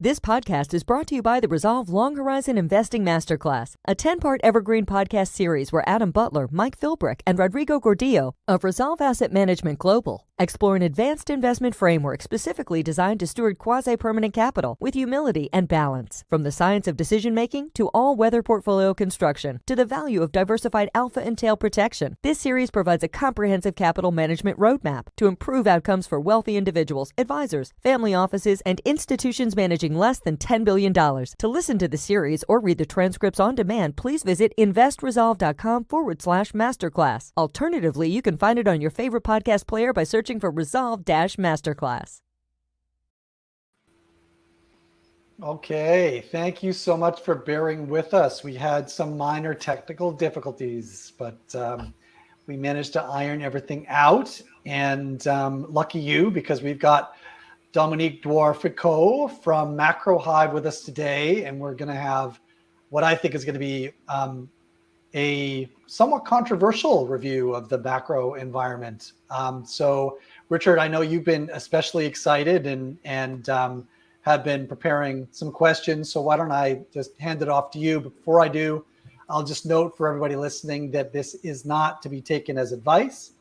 This podcast is brought to you by the Resolve Long Horizon Investing Masterclass, a 10-part evergreen podcast series where Adam Butler, Mike Philbrick, and Rodrigo Gordillo of Resolve Asset Management Global explore an advanced investment framework specifically designed to steward quasi-permanent capital with humility and balance. From the science of decision-making to all-weather portfolio construction to the value of diversified alpha and tail protection, this series provides a comprehensive capital management roadmap to improve outcomes for wealthy individuals, advisors, family offices, and institutions managing less than $10 billion. To listen to the series or read the transcripts on demand, please visit investresolve.com/masterclass. Alternatively, you can find it on your favorite podcast player by searching for Resolve-Masterclass. Okay, thank you so much for bearing with us. We had some minor technical difficulties, but we managed to iron everything out. And lucky you, because we've got Dominique Dwor-Frecaut from Macro Hive with us today, and we're going to have what I think is going to be a somewhat controversial review of the macro environment. So, Richard, I know you've been especially excited and have been preparing some questions. So why don't I just hand it off to you? Before I do, I'll just note for everybody listening that this is not to be taken as advice,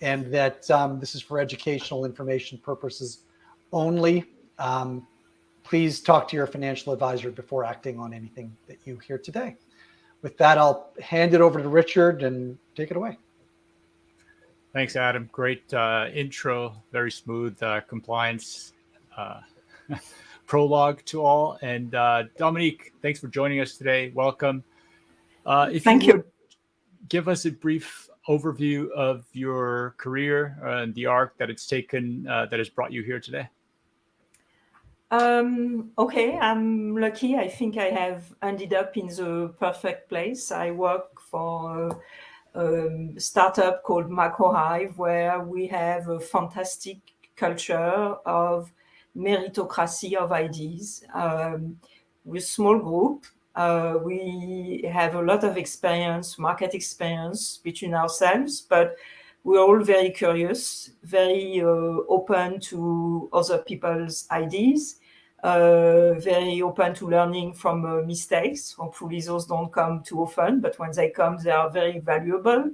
and that this is for educational information purposes only. Please talk to your financial advisor before acting on anything that you hear today. With that, I'll hand it over to Richard and take it away. Thanks, Adam. Great intro, very smooth compliance prologue to all. And Dominique, thanks for joining us today. Welcome. Thank you. Give us a brief overview of your career and the arc that it's taken that has brought you here today. Okay, I'm lucky. I think I have ended up in the perfect place. I work for a startup called Macro Hive, where we have a fantastic culture of meritocracy of ideas. We're a small group. We have a lot of experience, market experience between ourselves, but we're all very curious, very open to other people's ideas, very open to learning from mistakes. Hopefully those don't come too often, but when they come, they are very valuable.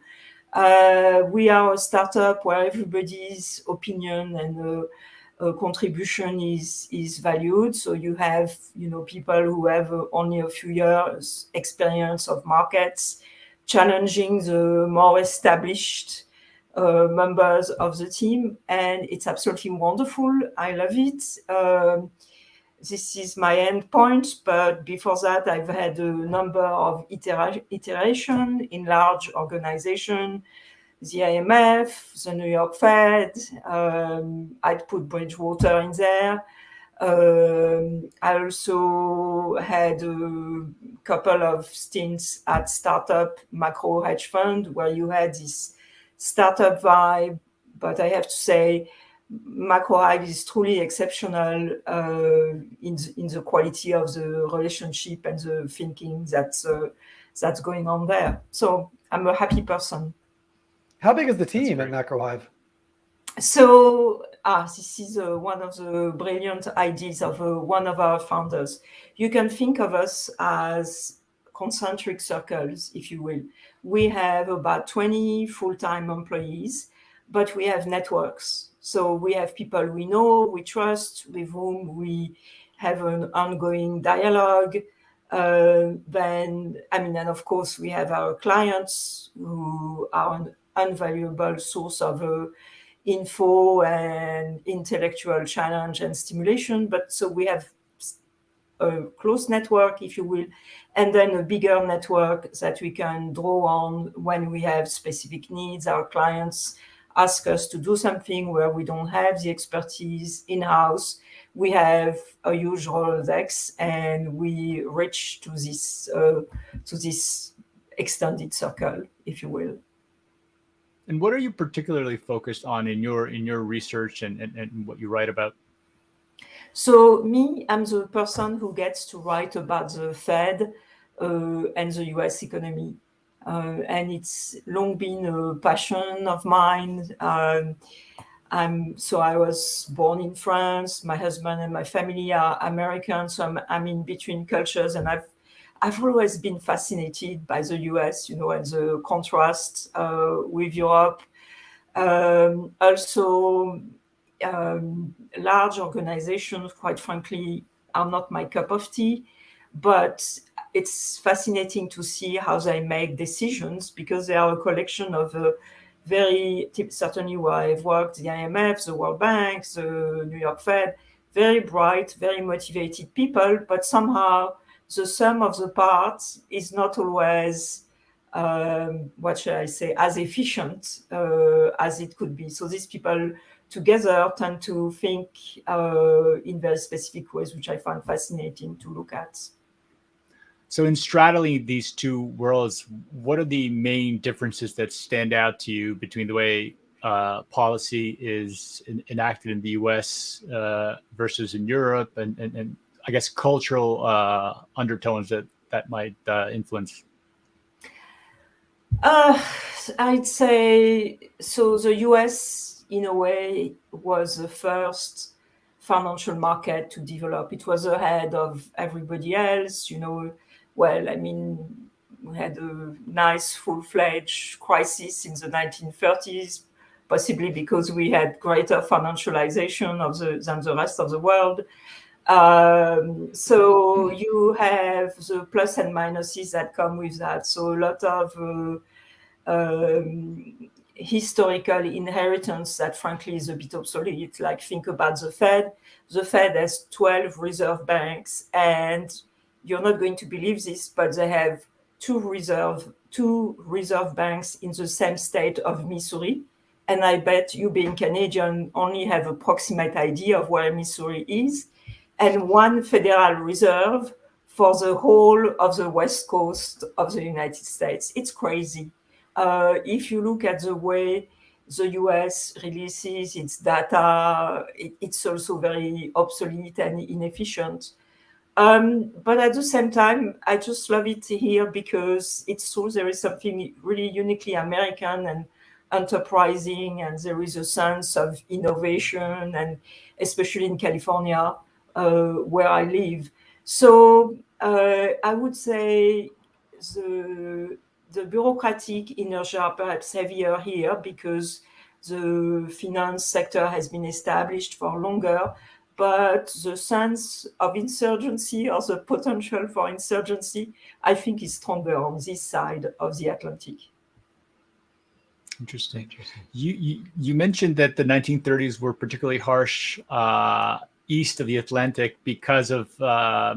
We are a startup where everybody's opinion and contribution is valued. So you have, people who have only a few years experience of markets, challenging the more established members of the team, and it's absolutely wonderful. I love it. This is my end point, but before that, I've had a number of iteration in large organizations, the IMF, the New York Fed. I'd put Bridgewater in there. I also had a couple of stints at startup macro hedge fund, where you had this startup vibe, but I have to say Macro Hive is truly exceptional in the quality of the relationship and the thinking that's going on there. So I'm a happy person. How big is the team at Macro Hive? So this is one of the brilliant ideas of one of our founders. You can think of us as concentric circles, if you will. We have about 20 full-time employees, but we have networks. So we have people we know, we trust, with whom we have an ongoing dialogue. And of course, we have our clients who are an invaluable source of info and intellectual challenge and stimulation. But so we have a close network, if you will, and then a bigger network that we can draw on when we have specific needs. Our clients ask us to do something where we don't have the expertise in-house. We have a huge Rolodex, and we reach to this extended circle, if you will. And what are you particularly focused on in your research and what you write about? So me, I'm the person who gets to write about the Fed and the US economy. And it's long been a passion of mine. I was born in France. My husband and my family are American, so I'm in between cultures, and I've always been fascinated by the US, and the contrast with Europe. Also, large organizations, quite frankly, are not my cup of tea, but it's fascinating to see how they make decisions, because they are a collection of certainly where I've worked, the IMF, the World Bank, the New York Fed, very bright, very motivated people, but somehow the sum of the parts is not always, what shall I say, as efficient as it could be. So these people together tend to think in very specific ways, which I find fascinating to look at. So in straddling these two worlds, what are the main differences that stand out to you between the way policy is enacted in the US versus in Europe, and I guess cultural undertones that might influence? I'd say, so the US, in a way, was the first financial market to develop. It was ahead of everybody else, Well, I mean, we had a nice full-fledged crisis in the 1930s, possibly because we had greater financialization than the rest of the world. So you have the plus and minuses that come with that. So a lot of historical inheritance that frankly is a bit obsolete. Like, think about the Fed. The Fed has 12 reserve banks, and you're not going to believe this, but they have two reserve banks in the same state of Missouri. And I bet you, being Canadian, only have an approximate idea of where Missouri is, and one Federal Reserve for the whole of the West Coast of the United States. It's crazy. If you look at the way the US releases its data, it's also very obsolete and inefficient. But at the same time, I just love it here because it's true, there is something really uniquely American and enterprising, and there is a sense of innovation, and especially in California, where I live. So I would say the bureaucratic inertia are perhaps heavier here because the finance sector has been established for longer, but the sense of insurgency, or the potential for insurgency, I think is stronger on this side of the Atlantic. Interesting. You mentioned that the 1930s were particularly harsh east of the Atlantic because of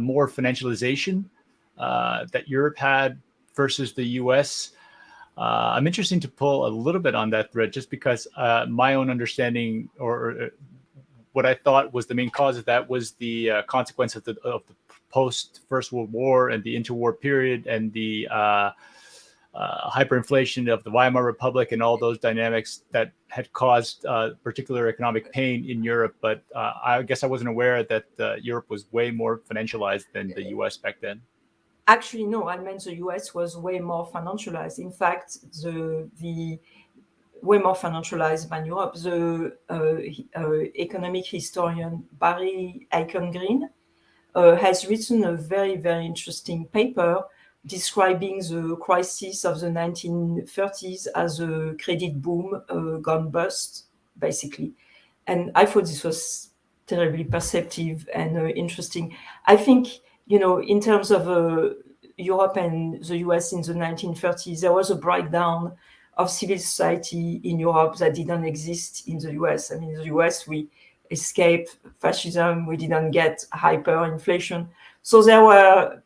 more financialization that Europe had versus the US. I'm interested to pull a little bit on that thread, just because my own understanding, or what I thought was the main cause of that, was the consequence of the post First World War and the interwar period, and the hyperinflation of the Weimar Republic and all those dynamics that had caused particular economic pain in Europe. But I guess I wasn't aware that Europe was way more financialized than the US back then. Actually, no, I meant the US was way more financialized. In fact, the way more financialized than Europe. The economic historian Barry Eichengreen has written a very, very interesting paper describing the crisis of the 1930s as a credit boom gone bust, basically. And I thought this was terribly perceptive and interesting. I think, in terms of Europe and the US in the 1930s, there was a breakdown of civil society in Europe that didn't exist in the US. I mean, in the US, we escaped fascism, we didn't get hyperinflation. So there were,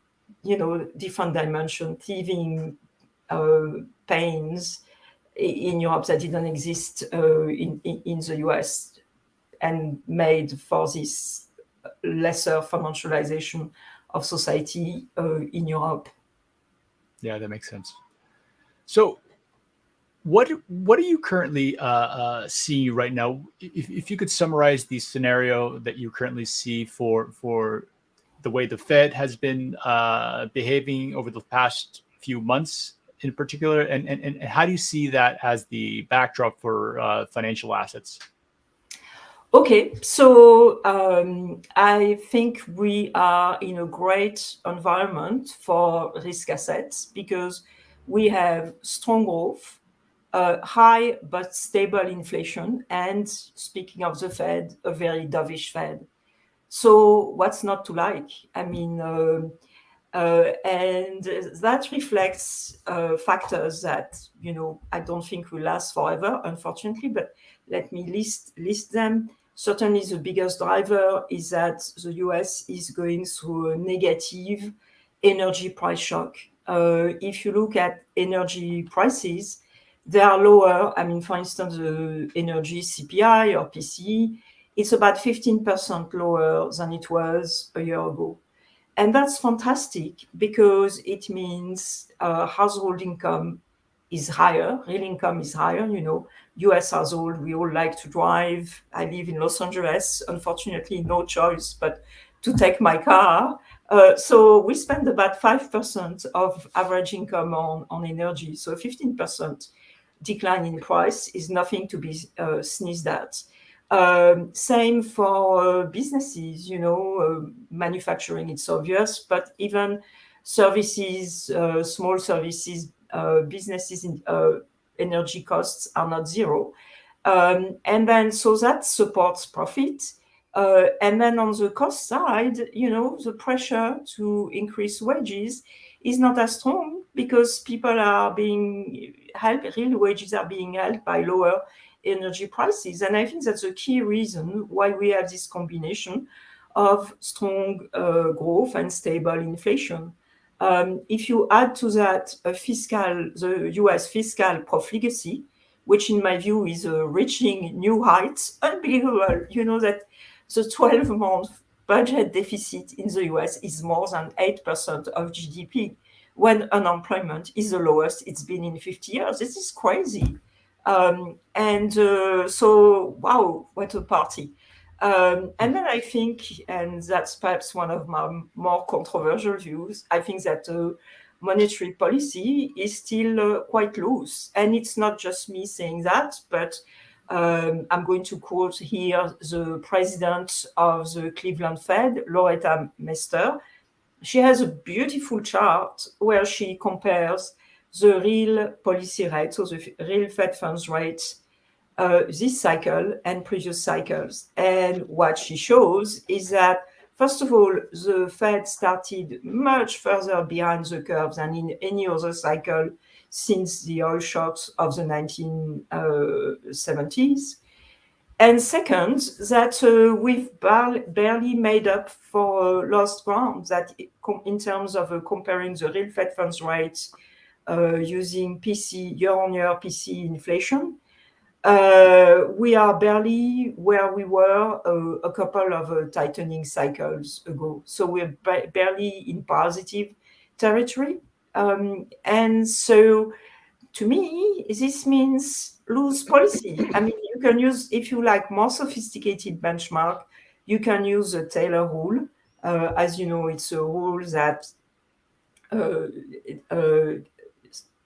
different dimensions, thieving pains in Europe that didn't exist in the US, and made for this lesser financialization of society in Europe. Yeah, that makes sense. So what are you currently seeing right now? If you could summarize the scenario that you currently see for the way the Fed has been behaving over the past few months in particular, and how do you see that as the backdrop for financial assets? Okay, so I think we are in a great environment for risk assets because we have strong growth, high but stable inflation, and speaking of the Fed, a very dovish Fed. So what's not to like? I mean, and that reflects factors that I don't think will last forever, unfortunately. But let me list them. Certainly, the biggest driver is that the US is going through a negative energy price shock. If you look at energy prices, they are lower. I mean, for instance, the energy CPI or PCE, it's about 15% lower than it was a year ago. And that's fantastic because it means household income is higher, real income is higher. US household, we all like to drive. I live in Los Angeles, unfortunately, no choice but to take my car. So we spend about 5% of average income on energy. So 15% decline in price is nothing to be sneezed at. Same for businesses, manufacturing, it's obvious, but even services, small services, businesses in energy costs are not zero. And then, so that supports profit. And then on the cost side, the pressure to increase wages is not as strong because people are being helped, real wages are being helped by lower energy prices. And I think that's a key reason why we have this combination of strong growth and stable inflation. If you add to that the US fiscal proflicacy, which in my view is reaching new heights, unbelievable. You know that the 12-month budget deficit in the US is more than 8% of GDP, when unemployment is the lowest it's been in 50 years. This is crazy. So, wow, what a party. And then I think, and that's perhaps one of my more controversial views, I think that monetary policy is still quite loose. And it's not just me saying that, but I'm going to quote here the president of the Cleveland Fed, Loretta Mester. She has a beautiful chart where she compares the real policy rate, so the real Fed funds rate, this cycle and previous cycles. And what she shows is that, first of all, the Fed started much further behind the curve than in any other cycle since the oil shocks of the 1970s. And second, that we've barely made up for lost ground, that in terms of comparing the real Fed funds rates using PC, year-on-year PC inflation, we are barely where we were a couple of tightening cycles ago. So we're barely in positive territory. And so to me, this means loose policy. I mean, you can use, if you like more sophisticated benchmark, you can use the Taylor rule. As you know, it's a rule that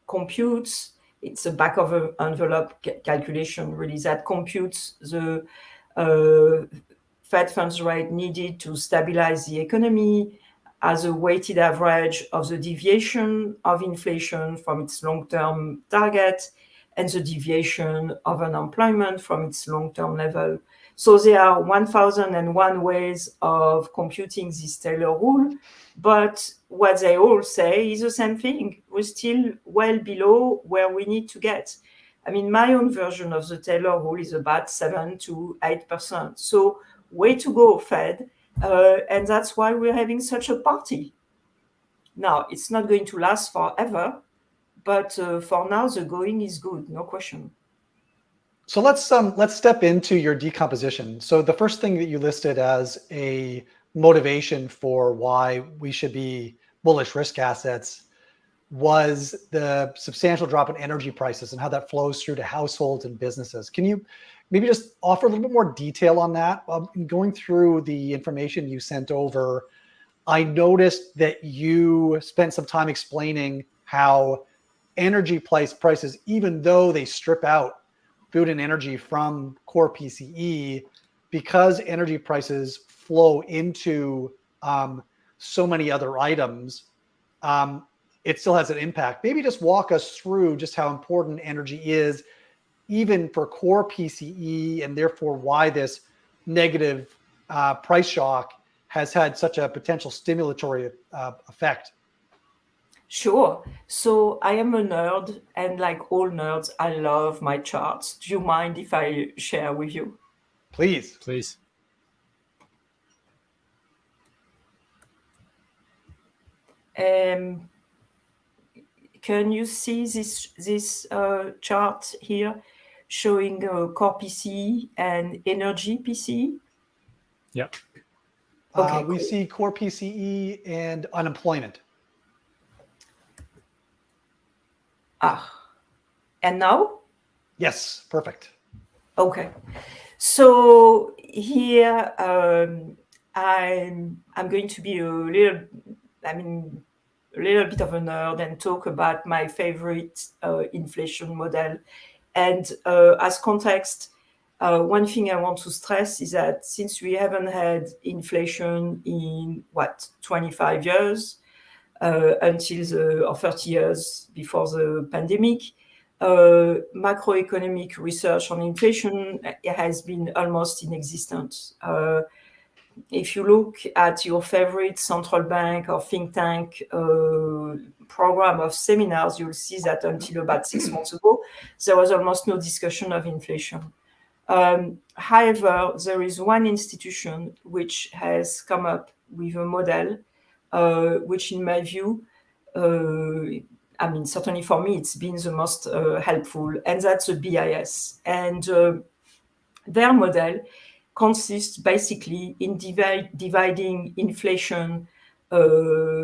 computes, it's a back of an envelope calculation really, that computes the Fed funds rate needed to stabilize the economy as a weighted average of the deviation of inflation from its long-term target and the deviation of unemployment from its long-term level. So there are 1,001 ways of computing this Taylor rule, but what they all say is the same thing. We're still well below where we need to get. I mean, my own version of the Taylor rule is about 7 to 8%. So way to go, Fed. And that's why we're having such a party. Now, it's not going to last forever, but for now, the going is good, no question. So let's step into your decomposition. So the first thing that you listed as a motivation for why we should be bullish risk assets was the substantial drop in energy prices and how that flows through to households and businesses. Can you maybe just offer a little bit more detail on that? Going through the information you sent over, I noticed that you spent some time explaining how energy prices, even though they strip out food and energy from core PCE, because energy prices flow into so many other items, it still has an impact. Maybe just walk us through just how important energy is, even for core PCE, and therefore why this negative price shock has had such a potential stimulatory effect. Sure. So I am a nerd, and like all nerds, I love my charts. Do you mind if I share with you? Please. Please. Can you see this chart here showing core PCE and energy PCE? Yep. Okay, We cool. see core PCE and unemployment. And now? Yes, perfect. Okay. So here I'm going to be a little bit of a nerd and talk about my favorite inflation model. And as context, one thing I want to stress is that since we haven't had inflation in 25 years or 30 years before the pandemic, macroeconomic research on inflation has been almost inexistent. If you look at your favorite central bank or think tank program of seminars, you'll see that until about 6 months ago, there was almost no discussion of inflation. However, there is one institution which has come up with a model which, in my view, certainly for me, it's been the most helpful, and that's the BIS. And their model consists basically in dividing inflation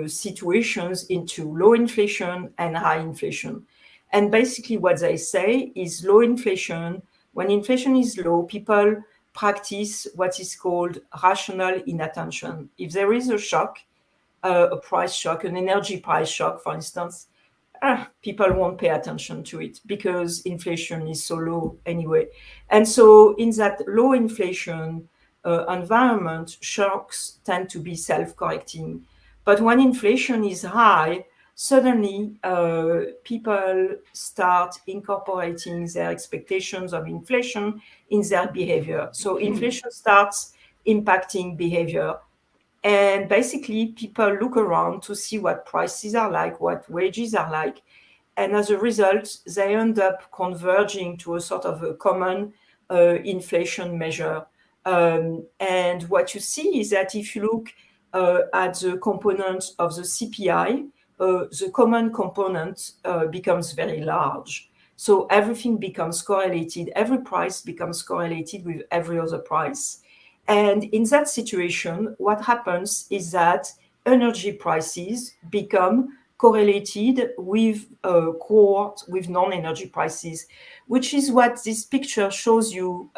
situations into low inflation and high inflation. And basically what they say is low inflation, when inflation is low, people practice what is called rational inattention. If there is a shock, a price shock, an energy price shock, for instance, people won't pay attention to it because inflation is so low anyway. And so in that low inflation environment, shocks tend to be self-correcting. But when inflation is high, suddenly people start incorporating their expectations of inflation in their behavior. So inflation starts impacting behavior. And basically, people look around to see what prices are like, what wages are like. And as a result, they end up converging to a sort of a common inflation measure. And what you see is that if you look at the components of the CPI, the common component becomes very large. So everything becomes correlated. Every price becomes correlated with every other price. And in that situation, what happens is that energy prices become correlated with with non-energy prices, which is what this picture shows you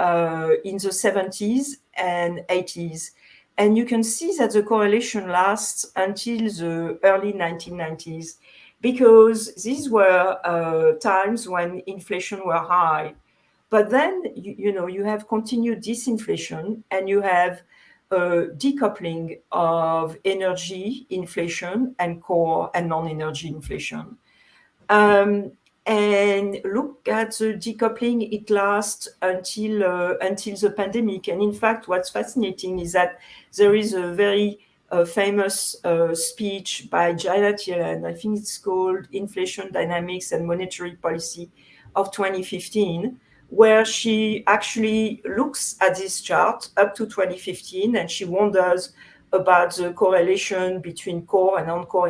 in the 70s and 80s. And you can see that the correlation lasts until the early 1990s, because these were times when inflation were high. But then, you have continued disinflation, and you have decoupling of energy inflation and core and non-energy inflation. And look at the decoupling, it lasts until the pandemic. And in fact, what's fascinating is that there is a very famous speech by Janet Yellen, I think it's called Inflation Dynamics and Monetary Policy of 2015, where she actually looks at this chart up to 2015, and she wonders about the correlation between core and non-core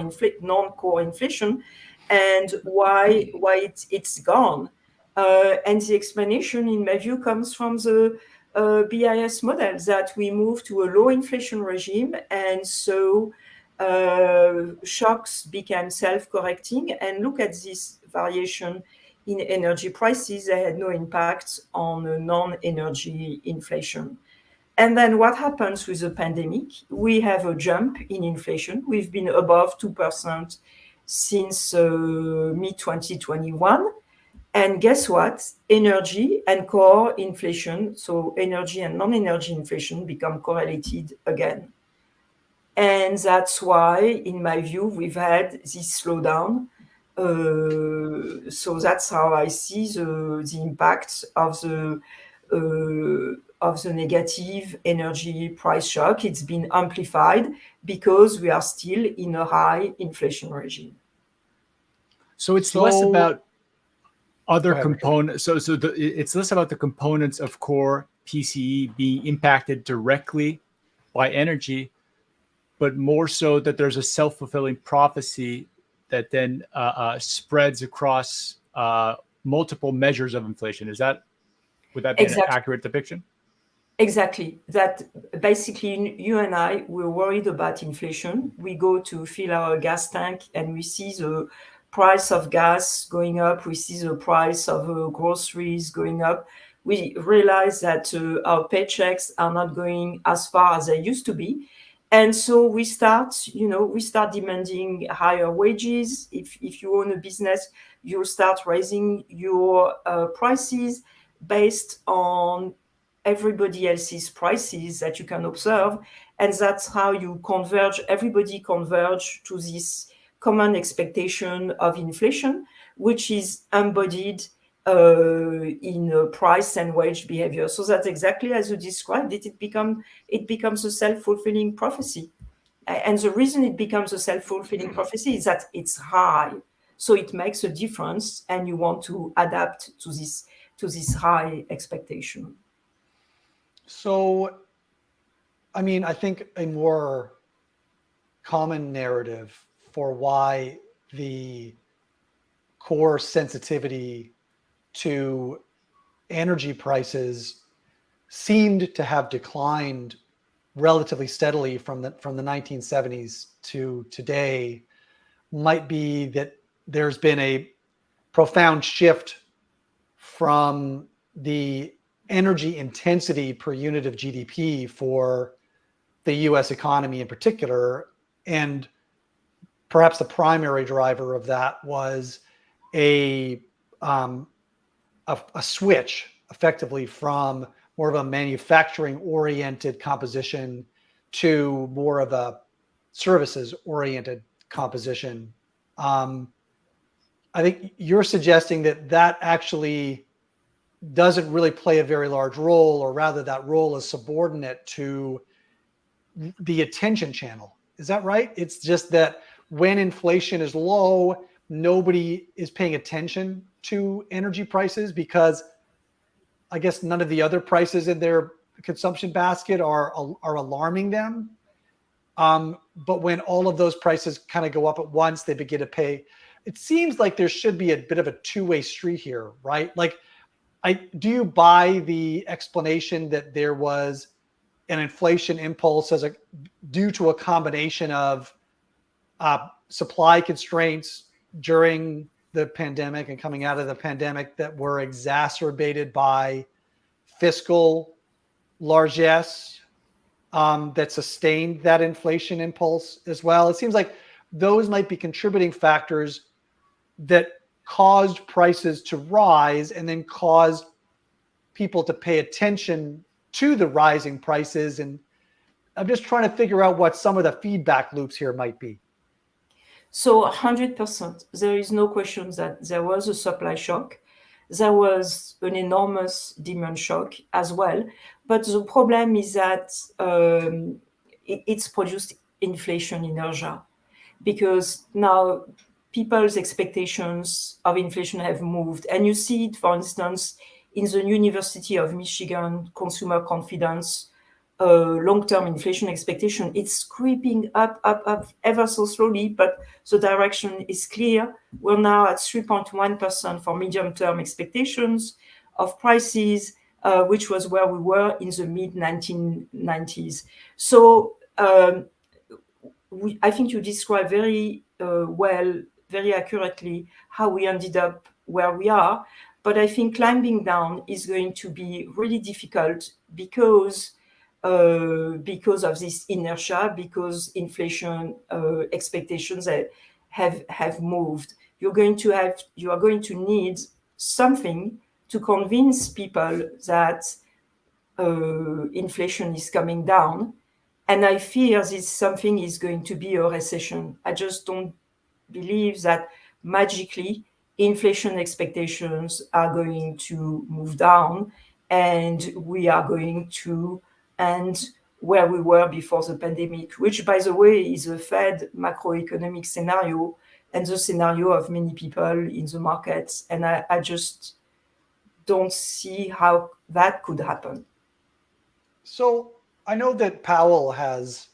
inflation, and why it's gone. And the explanation, in my view, comes from the BIS model, that we move to a low inflation regime, and so shocks became self-correcting. And look at this variation in energy prices. They had no impact on non-energy inflation. And then what happens with the pandemic? We have a jump in inflation. We've been above 2% since mid-2021. And guess what? Energy and core inflation, so energy and non-energy inflation, become correlated again. And that's why, in my view, we've had this slowdown. So that's how I see the impact of the negative energy price shock. It's been amplified because we are still in a high inflation regime. So it's less about other ahead, components. It's less about the components of core PCE being impacted directly by energy, but more so that there's a self-fulfilling prophecy that then spreads across multiple measures of inflation. Would that be an accurate depiction? Exactly. That basically, you and I, we're worried about inflation. We go to fill our gas tank and we see the price of gas going up. We see the price of groceries going up. We realize that our paychecks are not going as far as they used to be. And so we start demanding higher wages. If you own a business, you start raising your prices based on everybody else's prices that you can observe. And that's how everybody converge to this common expectation of inflation, which is embodied in price and wage behavior. So that's exactly as you described it. It becomes a self-fulfilling prophecy. And the reason it becomes a self-fulfilling prophecy is that it's high. So it makes a difference, and you want to adapt to this high expectation. So, I mean, I think a more common narrative for why the core sensitivity to energy prices seemed to have declined relatively steadily from the 1970s to today might be that there's been a profound shift from the energy intensity per unit of GDP for the US economy in particular. And perhaps the primary driver of that was a switch effectively from more of a manufacturing oriented composition to more of a services oriented composition. I think you're suggesting that actually doesn't really play a very large role, or rather that role is subordinate to the attention channel. Is that right? It's just that when inflation is low, nobody is paying attention to energy prices because I guess none of the other prices in their consumption basket are alarming them. But when all of those prices kind of go up at once, they begin to pay. It seems like there should be a bit of a two-way street here, right? Like, do you buy the explanation that there was an inflation impulse due to a combination of supply constraints during the pandemic and coming out of the pandemic that were exacerbated by fiscal largesse that sustained that inflation impulse as well? It seems like those might be contributing factors that caused prices to rise and then caused people to pay attention to the rising prices. And I'm just trying to figure out what some of the feedback loops here might be. So 100%, there is no question that there was a supply shock. There was an enormous demand shock as well. But the problem is that it's produced inflation inertia, because now people's expectations of inflation have moved. And you see it, for instance, in the University of Michigan consumer confidence, long-term inflation expectation. It's creeping up ever so slowly, but the direction is clear. We're now at 3.1% for medium-term expectations of prices, which was where we were in the mid-1990s. So I think you describe very well, very accurately, how we ended up where we are. But I think climbing down is going to be really difficult because of this inertia, because inflation expectations have moved. You are going to need something to convince people that inflation is coming down. And I fear this something is going to be a recession. I just don't believe that magically inflation expectations are going to move down and we are going to end where we were before the pandemic, which, by the way, is a Fed macroeconomic scenario and the scenario of many people in the markets. And I just don't see how that could happen. So I know that Powell has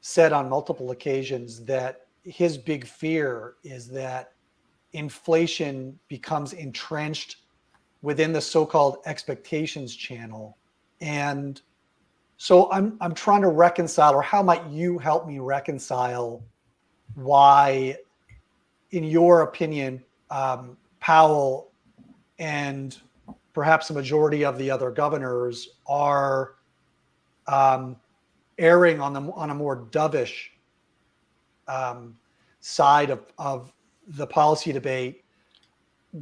said on multiple occasions that his big fear is that inflation becomes entrenched within the so-called expectations channel. And so I'm trying to reconcile, or how might you help me reconcile why, in your opinion, Powell and perhaps a majority of the other governors are erring on a more dovish side of the policy debate,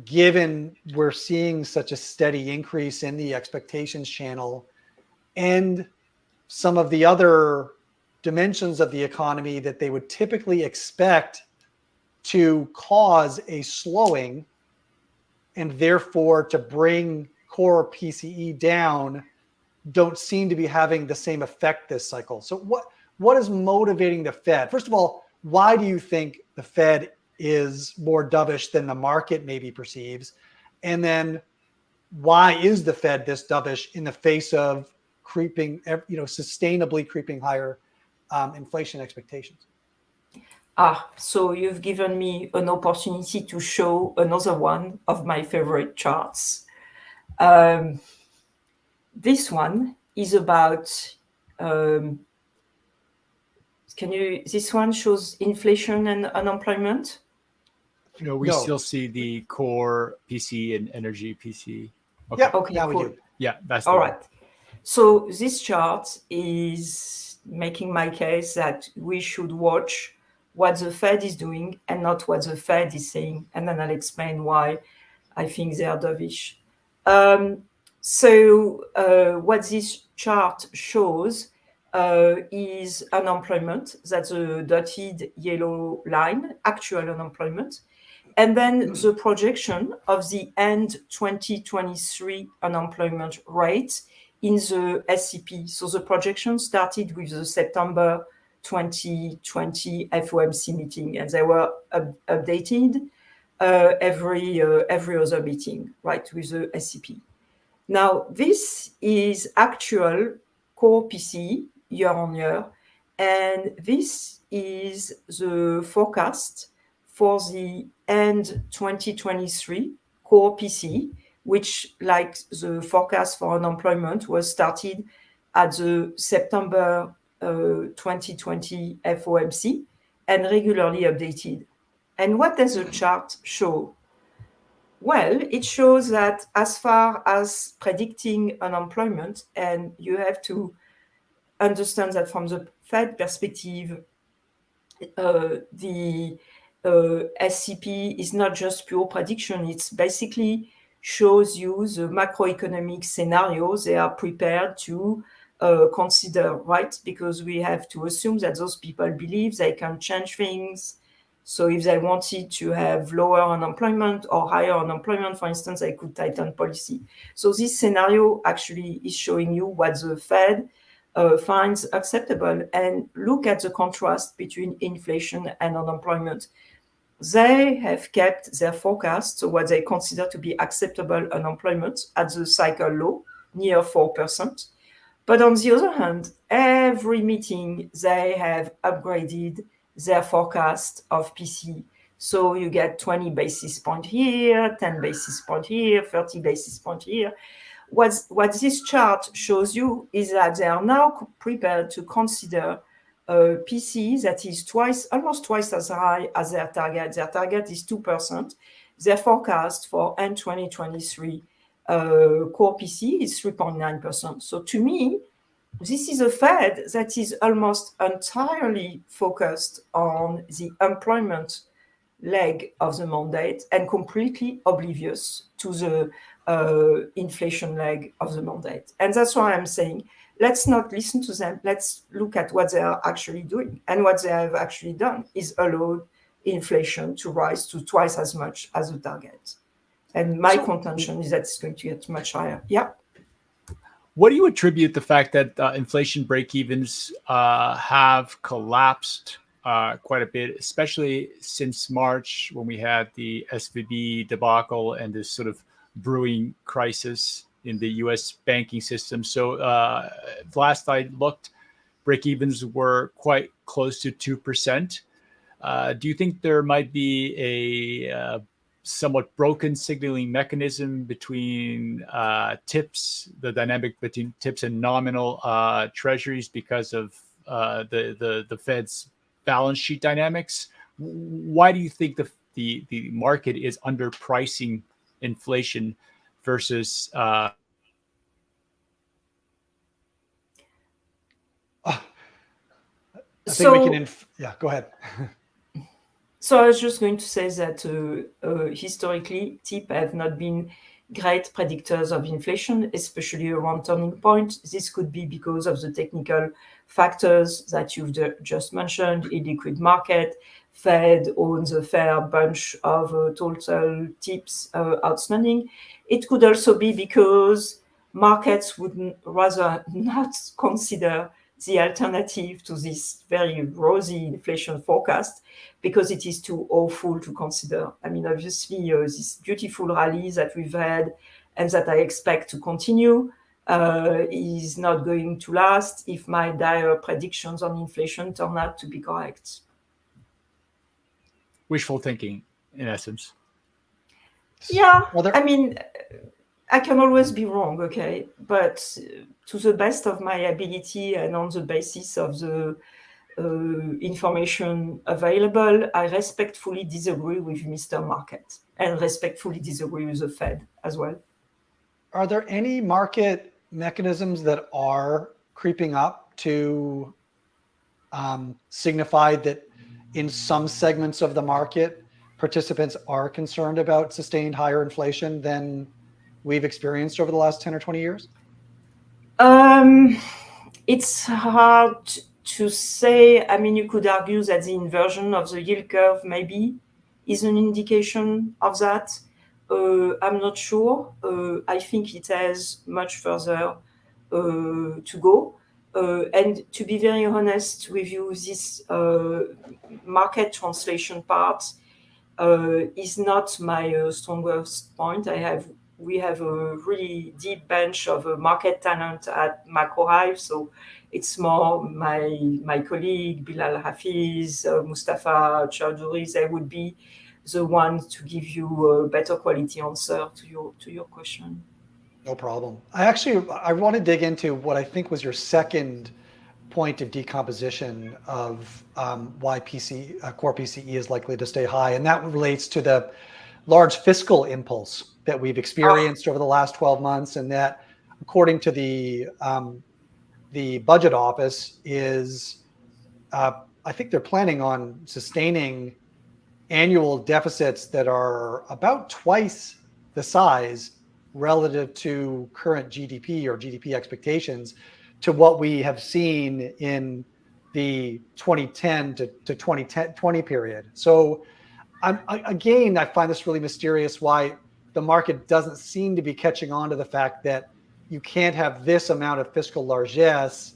given we're seeing such a steady increase in the expectations channel and some of the other dimensions of the economy that they would typically expect to cause a slowing and therefore to bring core PCE down don't seem to be having the same effect this cycle. So what is motivating the Fed? First of all, why do you think the Fed is more dovish than the market maybe perceives? And then why is the Fed this dovish in the face of creeping, sustainably creeping higher inflation expectations? So you've given me an opportunity to show another one of my favorite charts. This one is about, this one shows inflation and unemployment. We still see the core PC and energy PC. Okay. Yeah, okay, now cool. We do. Yeah, that's all right. So this chart is making my case that we should watch what the Fed is doing and not what the Fed is saying. And then I'll explain why I think they are dovish. What this chart shows is unemployment. That's a dotted yellow line, actual unemployment. And then the projection of the end 2023 unemployment rate in the SCP. So the projection started with the September 2020 FOMC meeting, and they were updated every other meeting, right, with the SCP. Now, this is actual core PCE year on year, and this is the forecast for the end 2023 core PCE, which, like the forecast for unemployment, was started at the September 2020 FOMC and regularly updated. And what does the chart show? Well, it shows that as far as predicting unemployment, and you have to understand that from the Fed perspective, the SCP is not just pure prediction. It's basically shows you the macroeconomic scenarios they are prepared to consider, right? Because we have to assume that those people believe they can change things. So if they wanted to have lower unemployment or higher unemployment, for instance, they could tighten policy. So this scenario actually is showing you what the Fed finds acceptable. And look at the contrast between inflation and unemployment. They have kept their forecast, so what they consider to be acceptable unemployment, at the cycle low, near 4%. But on the other hand, every meeting they have upgraded their forecast of PCE. So you get 20 basis points here, 10 basis points here, 30 basis points here. What this chart shows you is that they are now prepared to consider PCE that is almost twice as high as their target. Their target is 2%. Their forecast for end 2023 core PCE is 3.9%. So to me, this is a Fed that is almost entirely focused on the employment leg of the mandate and completely oblivious to the inflation leg of the mandate. And that's why I'm saying, let's not listen to them. Let's look at what they are actually doing. And what they have actually done is allowed inflation to rise to twice as much as the target. And my contention is that it's going to get much higher. Yeah. What do you attribute the fact that inflation break-evens have collapsed quite a bit, especially since March when we had the SVB debacle and this sort of brewing crisis in the U.S. banking system? So last I looked, break-evens were quite close to 2%. Do you think there might be a somewhat broken signaling mechanism between tips, the dynamic between tips and nominal treasuries because of the Fed's balance sheet dynamics? Why do you think the market is underpricing inflation versus I think we can go ahead. So I was just going to say that historically, TIP have not been great predictors of inflation, especially around turning point. This could be because of the technical factors that you've just mentioned, illiquid market, Fed owns a fair bunch of total TIPs outstanding. It could also be because markets would rather not consider the alternative to this very rosy inflation forecast because it is too awful to consider. I mean, obviously, this beautiful rally that we've had and that I expect to continue is not going to last if my dire predictions on inflation turn out to be correct. Wishful thinking, in essence. Yeah, I mean, I can always be wrong, okay? But to the best of my ability and on the basis of the information available, I respectfully disagree with Mr. Market and respectfully disagree with the Fed as well. Are there any market mechanisms that are creeping up to signify that in some segments of the market, participants are concerned about sustained higher inflation than we've experienced over the last 10 or 20 years? It's hard to say. I mean, you could argue that the inversion of the yield curve maybe is an indication of that. I'm not sure. I think it has much further to go. And to be very honest with you, this market translation part is not my strongest point. We have a really deep bench of market talent at Macro Hive, so it's more my colleague Bilal Hafiz, Mustafa Treasuries. They would be the ones to give you a better quality answer to your question. No problem. I want to dig into what I think was your second point of decomposition of why core PCE is likely to stay high, and that relates to the large fiscal impulse that we've experienced over the last 12 months, and that, according to the budget office, is I think they're planning on sustaining annual deficits that are about twice the size relative to current GDP or GDP expectations to what we have seen in the 2010 to 2020 period. So I find this really mysterious why the market doesn't seem to be catching on to the fact that you can't have this amount of fiscal largesse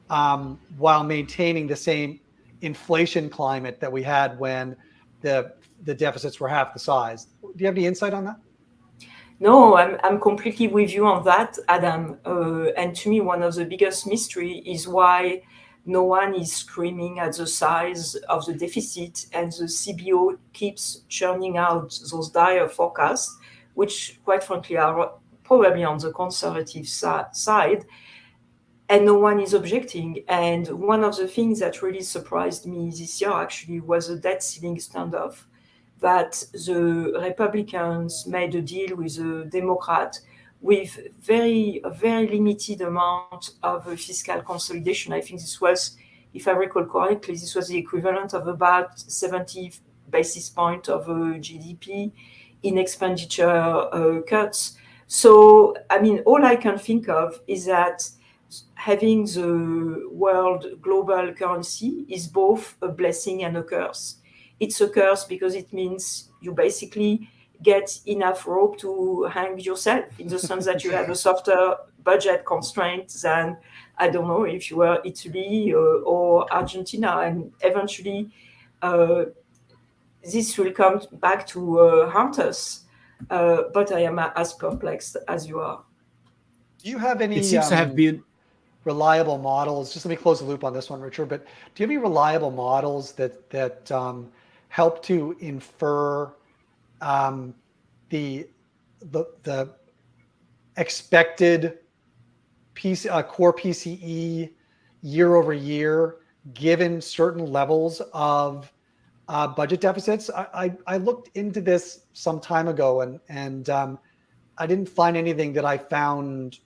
while maintaining the same inflation climate that we had when the deficits were half the size. Do you have any insight on that? No, I'm completely with you on that, Adam. And to me, one of the biggest mystery is why no one is screaming at the size of the deficit, and the CBO keeps churning out those dire forecasts, which quite frankly are probably on the conservative side, and no one is objecting. And one of the things that really surprised me this year actually was the debt ceiling standoff, that the Republicans made a deal with the Democrat with a very limited amount of fiscal consolidation. I think this was, if I recall correctly, this was the equivalent of about 70 basis point of GDP in expenditure cuts. So, I mean, all I can think of is that having the world global currency is both a blessing and a curse. It's a curse because it means you basically get enough rope to hang yourself, in the sense that you have a softer budget constraint than, I don't know, if you were Italy or Argentina. And eventually this will come back to haunt us. But I am as perplexed as you are. Do you have any It seems to have been reliable models? Just let me close the loop on this one, Richard. But do you have any reliable models that help to infer the expected core PCE year over year, given certain levels of budget deficits? I looked into this some time ago, and I didn't find anything that I found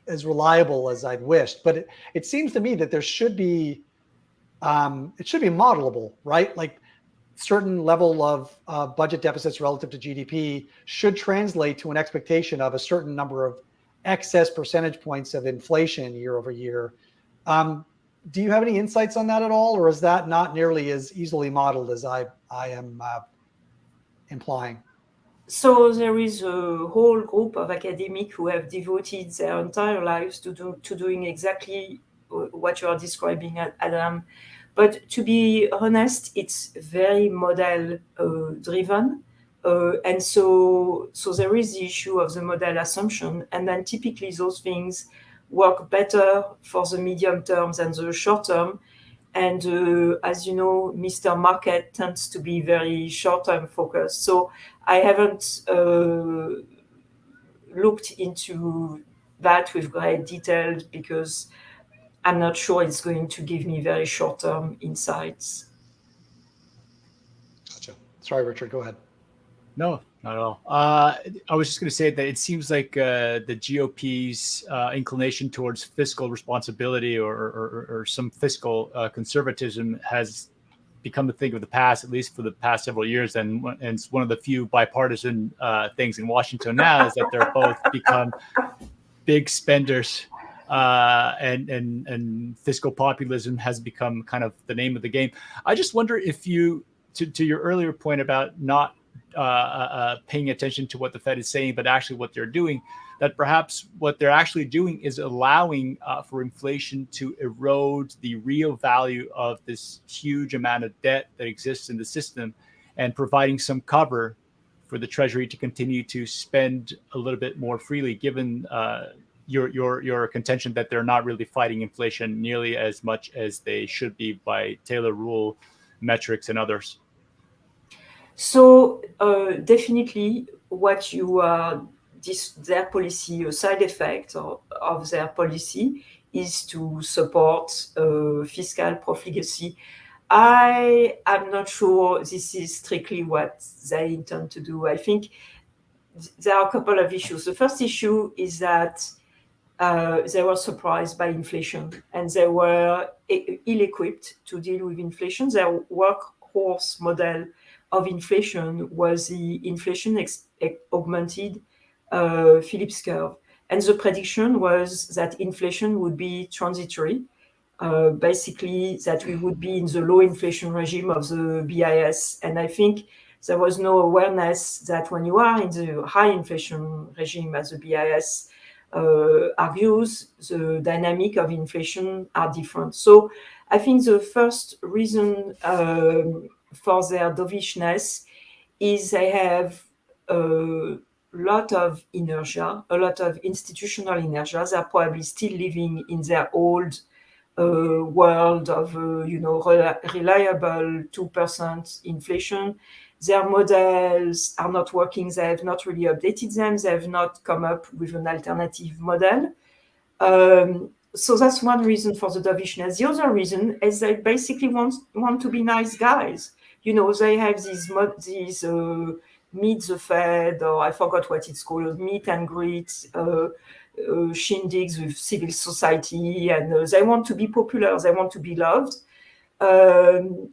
as reliable as I'd wished. But it seems to me that there should be it should be modelable, right? Like certain level of budget deficits relative to GDP should translate to an expectation of a certain number of excess percentage points of inflation year over year. Do you have any insights on that at all, or is that not nearly as easily modeled as I am implying? So there is a whole group of academics who have devoted their entire lives to doing exactly what you are describing, Adam. But to be honest, it's very model driven. And so there is the issue of the model assumption. And then typically those things work better for the medium term than the short term. And as you know, Mr. Market tends to be very short-term focused. So I haven't looked into that with great detail because I'm not sure it's going to give me very short-term insights. Gotcha. Sorry, Richard, go ahead. No, not at all. I was just going to say that it seems like the GOP's inclination towards fiscal responsibility or some fiscal conservatism has become a thing of the past, at least for the past several years. And it's one of the few bipartisan things in Washington now is that they're both become big spenders. And fiscal populism has become kind of the name of the game. I just wonder if you, to your earlier point about not paying attention to what the Fed is saying, but actually what they're doing, that perhaps what they're actually doing is allowing for inflation to erode the real value of this huge amount of debt that exists in the system and providing some cover for the Treasury to continue to spend a little bit more freely, given your contention that they're not really fighting inflation nearly as much as they should be by Taylor rule metrics and others. So definitely what you are, their policy, a side effect of their policy is to support fiscal proflicacy. I am not sure this is strictly what they intend to do. I think there are a couple of issues. The first issue is that they were surprised by inflation and they were ill-equipped to deal with inflation. Their workhorse model of inflation was the inflation augmented Phillips curve. And the prediction was that inflation would be transitory, basically that we would be in the low inflation regime of the BIS. And I think there was no awareness that when you are in the high inflation regime as the BIS argues, the dynamic of inflation are different. So I think the first reason for their dovishness is they have a lot of inertia, a lot of institutional inertia. They're probably still living in their old world of reliable 2% inflation. Their models are not working. They have not really updated them. They have not come up with an alternative model. So that's one reason for the dovishness. The other reason is they basically want to be nice guys. You know, they have these meet the Fed, or I forgot what it's called, meet and greet shindigs with civil society, and they want to be popular. They want to be loved. And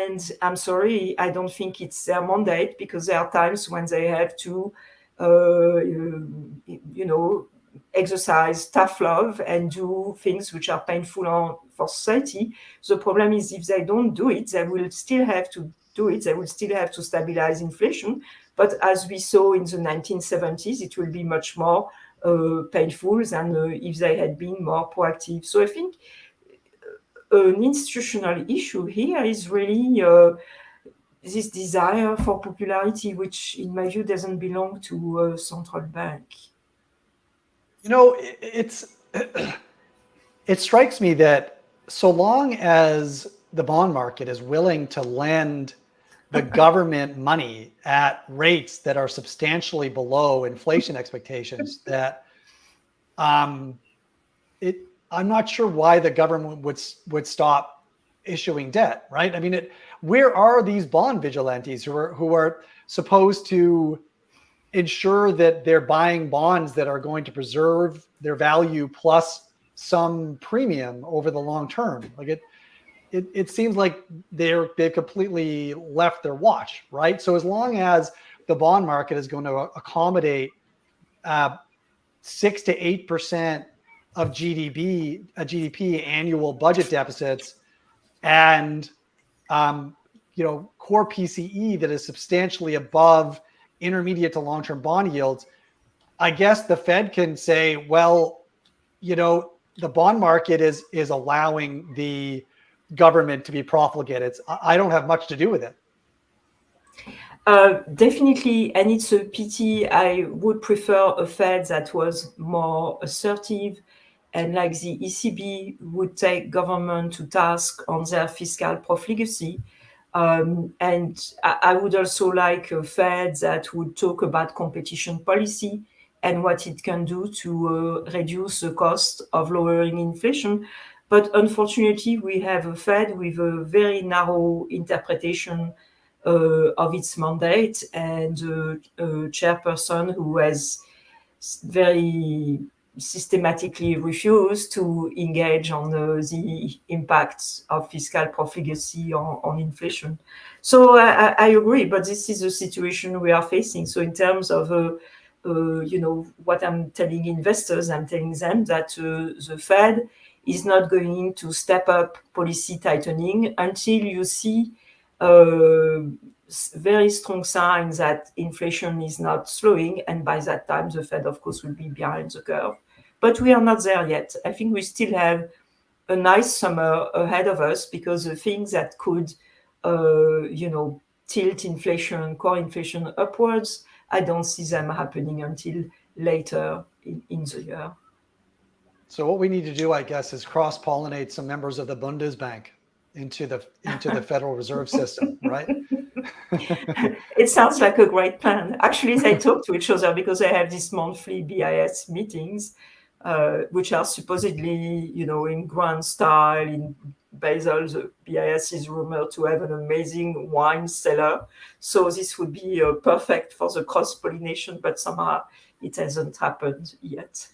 And I'm sorry, I don't think it's their mandate, because there are times when they have to, exercise tough love and do things which are painful for society. The problem is, if they don't do it, they will still have to do it. They will still have to stabilize inflation. But as we saw in the 1970s, it will be much more painful than if they had been more proactive. So I think an institutional issue here is really this desire for popularity, which in my view doesn't belong to a central bank. It strikes me that so long as the bond market is willing to lend the government money at rates that are substantially below inflation expectations, that I'm not sure why the government would stop issuing debt, right? I mean, where are these bond vigilantes who are supposed to ensure that they're buying bonds that are going to preserve their value plus some premium over the long term? Like it seems like they've completely left their watch, right? So as long as the bond market is going to accommodate 6 to 8% of GDP annual budget deficits, and core PCE that is substantially above intermediate to long-term bond yields, I guess the Fed can say, well, the bond market is allowing the government to be profligate. I don't have much to do with it. Definitely, and it's a pity. I would prefer a Fed that was more assertive, and like the ECB would take government to task on their fiscal proflicacy. And I would also like a Fed that would talk about competition policy and what it can do to reduce the cost of lowering inflation. But unfortunately, we have a Fed with a very narrow interpretation of its mandate, and a chairperson who has very systematically refused to engage on the impacts of fiscal profligacy on inflation. So I agree, but this is the situation we are facing. So in terms of what I'm telling investors, I'm telling them that the Fed is not going to step up policy tightening until you see very strong signs that inflation is not slowing, and by that time the Fed, of course, will be behind the curve. But we are not there yet. I think we still have a nice summer ahead of us, because the things that could tilt inflation, core inflation upwards, I don't see them happening until later in the year. So what we need to do, I guess, is cross-pollinate some members of the Bundesbank into the Federal Reserve System, right? It sounds like a great plan. Actually, they talk to each other because they have these monthly BIS meetings, which are supposedly, in grand style. In Basel, the BIS is rumored to have an amazing wine cellar. So this would be perfect for the cross-pollination, but somehow it hasn't happened yet.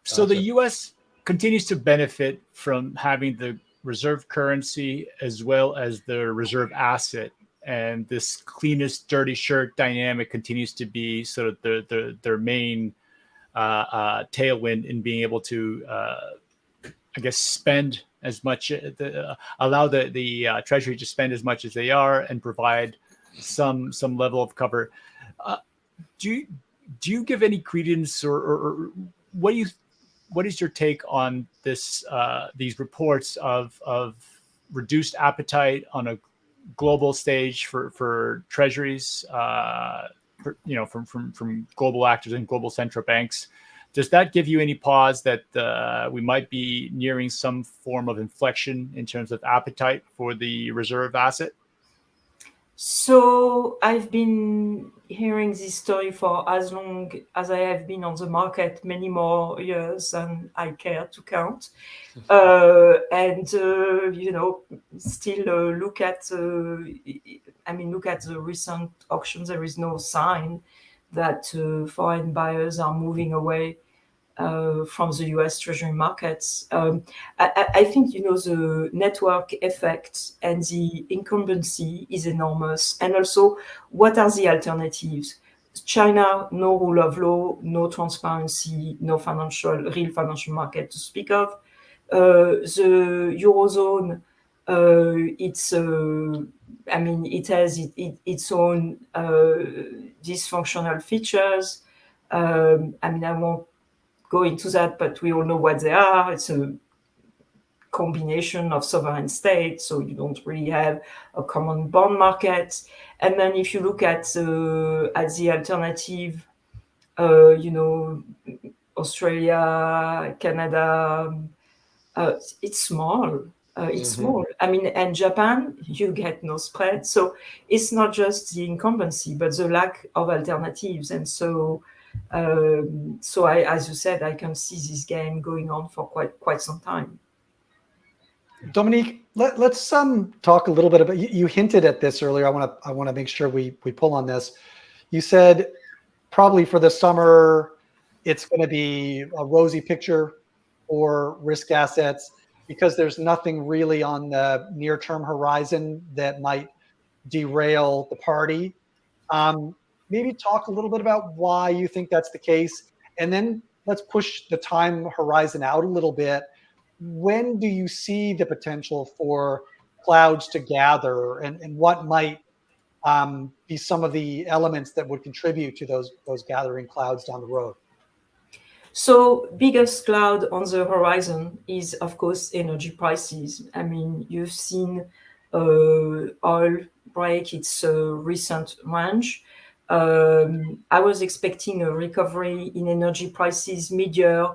So the U.S. continues to benefit from having the reserve currency as well as the reserve asset, and this cleanest dirty shirt dynamic continues to be sort of their main tailwind in being able to, spend as much, allow the Treasury to spend as much as they are and provide some level of cover. Do you give any credence, or what is your take on this? These reports of reduced appetite on a global stage for treasuries, from global actors and global central banks. Does that give you any pause that we might be nearing some form of inflection in terms of appetite for the reserve asset? So I've been hearing this story for as long as I have been on the market, many more years than I care to count. Still look at the recent auctions. There is no sign that foreign buyers are moving away from the US Treasury markets. I think, the network effect and the incumbency is enormous. And also, what are the alternatives? China, no rule of law, no transparency, no real financial market to speak of. The Eurozone, it has its own dysfunctional features. I won't go into that, but we all know what they are. It's a combination of sovereign states, so you don't really have a common bond market. And then if you look at the alternative, Australia, Canada, it's small. It's small. And Japan, you get no spread. So it's not just the incumbency, but the lack of alternatives. And so, as you said, I can see this game going on for quite some time. Dominique, let's talk a little bit about. You hinted at this earlier. I want to make sure we pull on this. You said probably for the summer, it's going to be a rosy picture for risk assets because there's nothing really on the near-term horizon that might derail the party. Maybe talk a little bit about why you think that's the case, and then let's push the time horizon out a little bit. When do you see the potential for clouds to gather, and what might be some of the elements that would contribute to those gathering clouds down the road? So biggest cloud on the horizon is, of course, energy prices. You've seen oil break its recent range. I was expecting a recovery in energy prices mid-year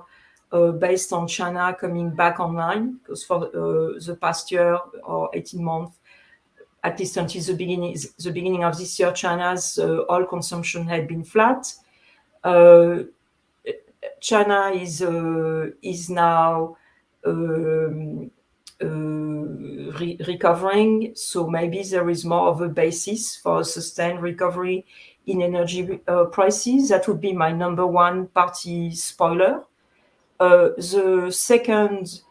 based on China coming back online, because for the past year or 18 months, at least until the beginning of this year, China's oil consumption had been flat. China is now recovering, so maybe there is more of a basis for a sustained recovery in energy prices. That would be my number one party spoiler. The second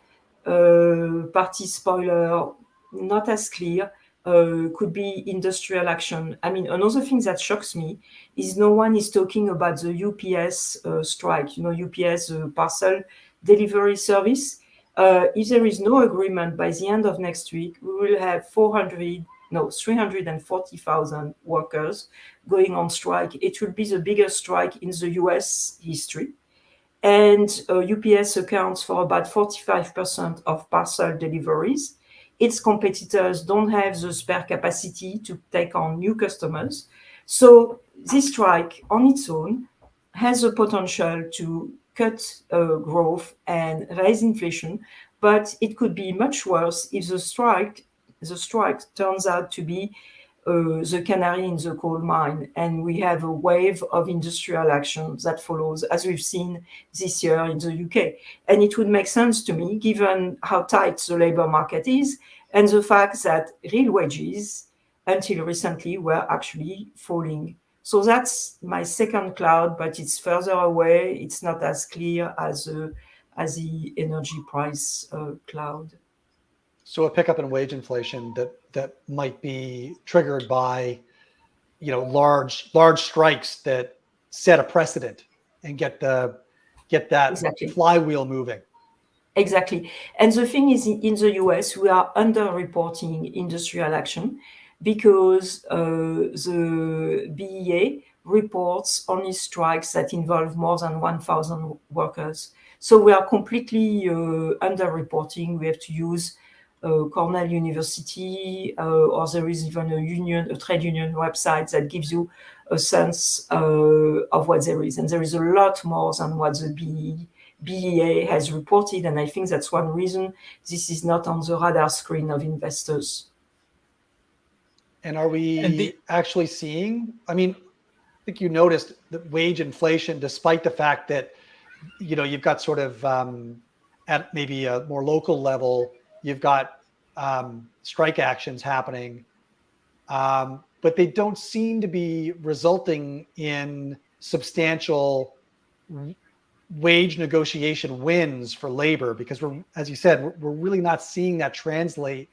party spoiler, not as clear, could be industrial action. Another thing that shocks me is no one is talking about the UPS strike. UPS parcel delivery service. If there is no agreement by the end of next week, we will have 340,000 workers going on strike. It will be the biggest strike in the US history. And UPS accounts for about 45% of parcel deliveries. Its competitors don't have the spare capacity to take on new customers. So this strike on its own has the potential to cut growth and raise inflation, but it could be much worse if the strike turns out to be the canary in the coal mine, and we have a wave of industrial action that follows, as we've seen this year in the UK. And it would make sense to me, given how tight the labor market is, and the fact that real wages, until recently, were actually falling. So that's my second cloud, but it's further away. It's not as clear as the energy price cloud. So a pickup in wage inflation that might be triggered by, large strikes that set a precedent and get that Exactly. flywheel moving. Exactly. And the thing is, in the US, we are underreporting industrial action because the BEA reports only strikes that involve more than 1,000 workers. So we are completely underreporting. We have to use Cornell University, or there is even a trade union website that gives you a sense of what there is. And there is a lot more than what the BEA has reported, and I think that's one reason this is not on the radar screen of investors. And are we actually seeing, I think you noticed that wage inflation, despite the fact that, you've got sort of at maybe a more local level, you've got strike actions happening, but they don't seem to be resulting in substantial wage negotiation wins for labor, because we're, as you said, we're really not seeing that translate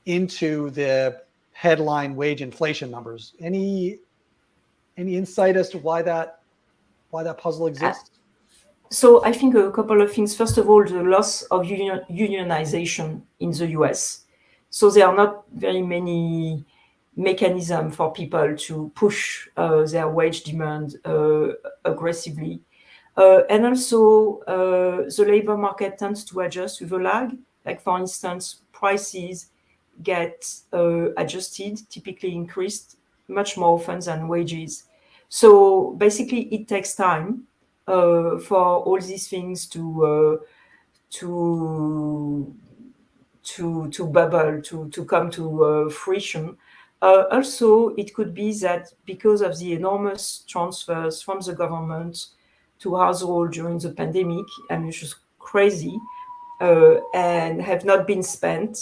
into the headline wage inflation numbers. Any insight as to why that puzzle exists? So I think a couple of things. First of all, the loss of unionization in the US. So there are not very many mechanisms for people to push their wage demand aggressively. And also, the labor market tends to adjust with a lag. Like, for instance, prices get adjusted, typically increased much more often than wages. So basically, it takes time for all these things to bubble, to come to fruition. Also, it could be that because of the enormous transfers from the government to household during the pandemic, which is crazy, and have not been spent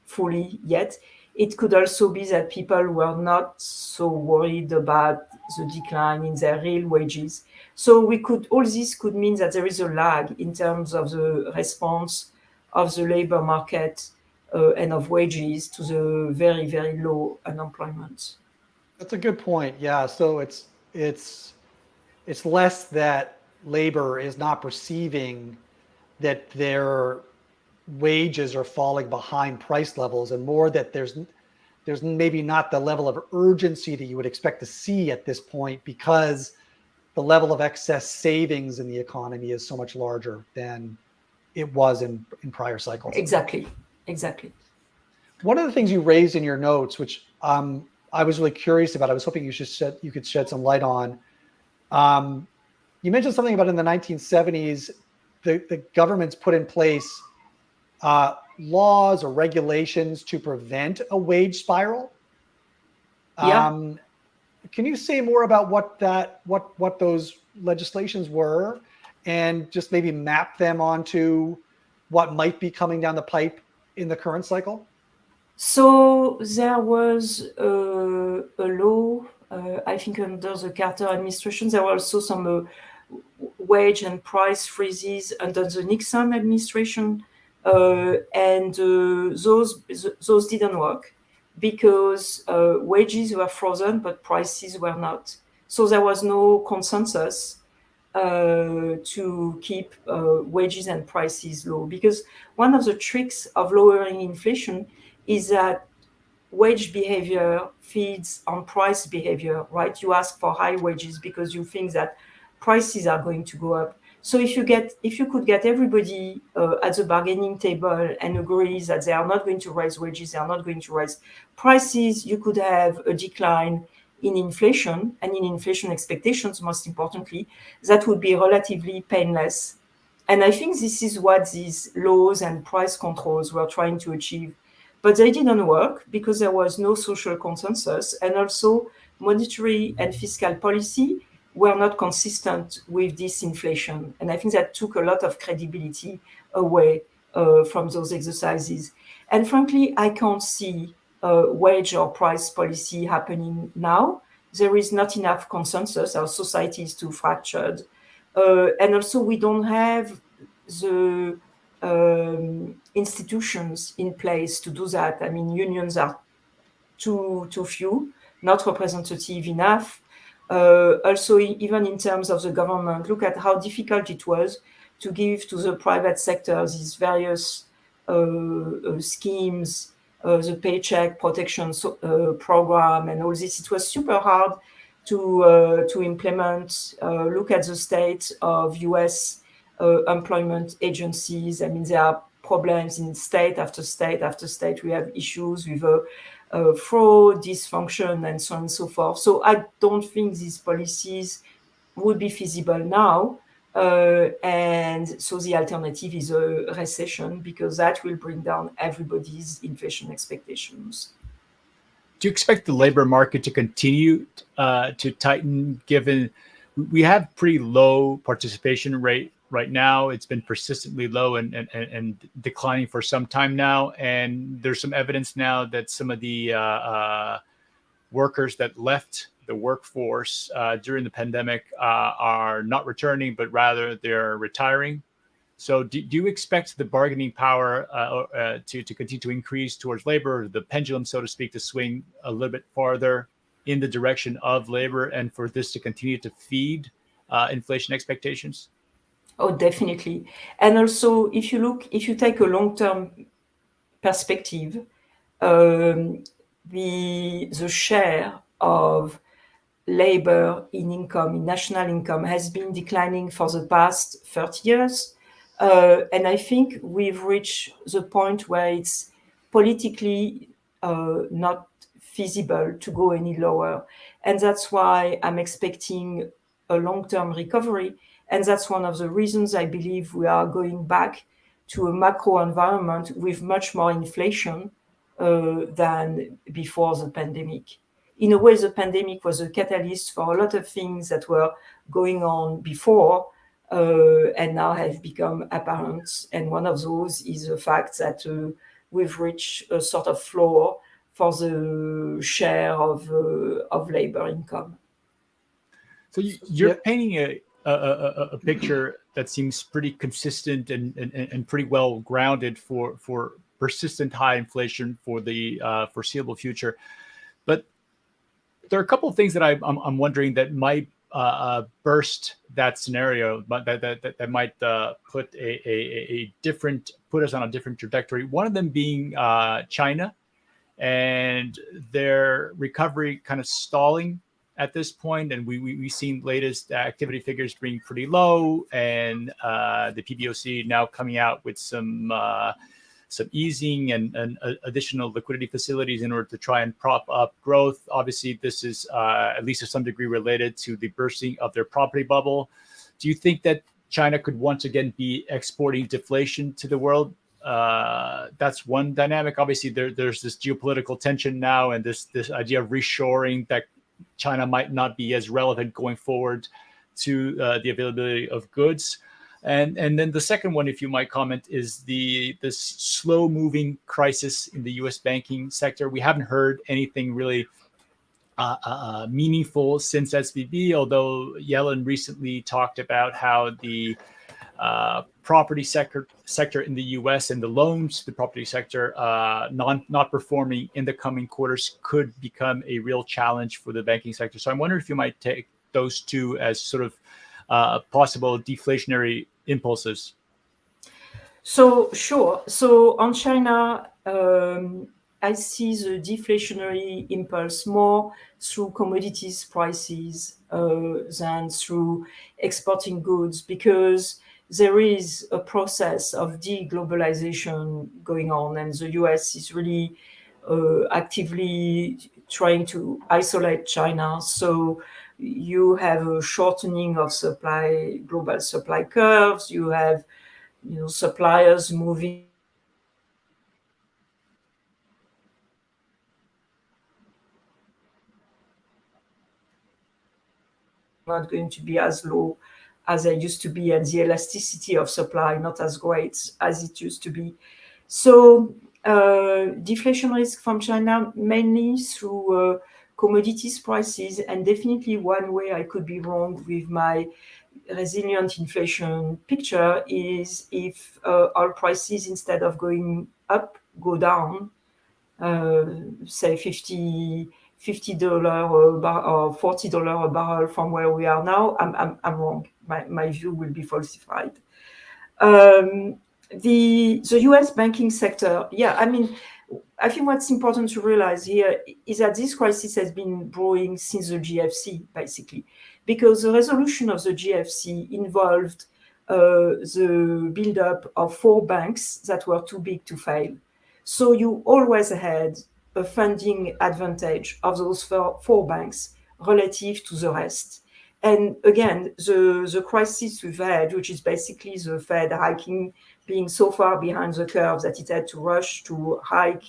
fully yet. It could also be that people were not so worried about the decline in their real wages. So all this could mean that there is a lag in terms of the response of the labor market and of wages to the very, very low unemployment. That's a good point. Yeah. So it's less that labor is not perceiving that their wages are falling behind price levels, and more that there's maybe not the level of urgency that you would expect to see at this point, because the level of excess savings in the economy is so much larger than it was in prior cycles. Exactly. One of the things you raised in your notes, which I was really curious about, I was hoping you could shed some light on. You mentioned something about in the 1970s, the governments put in place laws or regulations to prevent a wage spiral. Yeah. Can you say more about what those legislations were, and just maybe map them onto what might be coming down the pipe in the current cycle? So there was a law, I think under the Carter administration. There were also some wage and price freezes under the Nixon administration. And those didn't work because wages were frozen, but prices were not. So there was no consensus to keep wages and prices low. Because one of the tricks of lowering inflation is that wage behavior feeds on price behavior, right? You ask for high wages because you think that prices are going to go up. So if you could get everybody at the bargaining table and agree that they are not going to raise wages, they are not going to raise prices, you could have a decline in inflation and in inflation expectations, most importantly, that would be relatively painless. And I think this is what these laws and price controls were trying to achieve. But they didn't work because there was no social consensus, and also monetary and fiscal policy were not consistent with this inflation. And I think that took a lot of credibility away from those exercises. And frankly, I can't see wage or price policy happening now. There is not enough consensus. Our society is too fractured. And also we don't have the institutions in place to do that. I mean, unions are too few, not representative enough. Also, even in terms of the government, look at how difficult it was to give to the private sector these various schemes, the paycheck protection program and all this. It was super hard to implement. Look at the state of US employment agencies. I mean, there are problems in state after state after state. We have issues with fraud, dysfunction, and so on and so forth. So I don't think these policies would be feasible now. And so the alternative is a recession, because that will bring down everybody's inflation expectations. Do you expect the labor market to continue to tighten, given we have pretty low participation rate right now? It's been persistently low and declining for some time now. And there's some evidence now that some of the workers that left the workforce during the pandemic are not returning, but rather they're retiring. So do you expect the bargaining power to continue to increase towards labor, the pendulum, so to speak, to swing a little bit farther in the direction of labor, and for this to continue to feed inflation expectations? Oh, definitely. And also, if you take a long-term perspective, the share of labor in income, in national income, has been declining for the past 30 years. And I think we've reached the point where it's politically not feasible to go any lower. And that's why I'm expecting a long-term recovery. And that's one of the reasons I believe we are going back to a macro environment with much more inflation than before the pandemic. In a way, the pandemic was a catalyst for a lot of things that were going on before and now have become apparent. And one of those is the fact that we've reached a sort of floor for the share of labor income. So you're painting a picture that seems pretty consistent and pretty well grounded for persistent high inflation for the foreseeable future. But there are a couple of things that I'm wondering that might burst that scenario, but that might put us on a different trajectory. One of them being China and their recovery kind of stalling at this point, and we've seen latest activity figures being pretty low, and the PBOC now coming out with some easing and additional liquidity facilities in order to try and prop up growth. Obviously, this is at least to some degree related to the bursting of their property bubble. Do you think that China could once again be exporting deflation to the world? That's one dynamic. Obviously, there's this geopolitical tension now, and this idea of reshoring, that China might not be as relevant going forward to the availability of goods. And then the second one, if you might comment, is this slow-moving crisis in the U.S. banking sector. We haven't heard anything really meaningful since SVB, although Yellen recently talked about how the property sector in the U.S. and the loans to the property sector not performing in the coming quarters could become a real challenge for the banking sector. So I'm wondering if you might take those two as sort of possible deflationary impulses. So sure. So on China, I see the deflationary impulse more through commodities prices than through exporting goods, because there is a process of deglobalization going on, and the US is really actively trying to isolate China. So you have a shortening of global supply curves. You have, suppliers moving not going to be as low as they used to be, and the elasticity of supply not as great as it used to be. So deflation risk from China mainly through commodities prices, and definitely one way I could be wrong with my resilient inflation picture is if oil prices, instead of going up, go down, say $50 or $40 a barrel from where we are now. I'm wrong. My view will be falsified. The US banking sector, I think what's important to realize here is that this crisis has been brewing since the GFC, basically, because the resolution of the GFC involved the buildup of 4 banks that were too big to fail. So you always had a funding advantage of those four banks relative to the rest. And again, the crisis we've had, which is basically the Fed hiking, being so far behind the curve that it had to rush to hike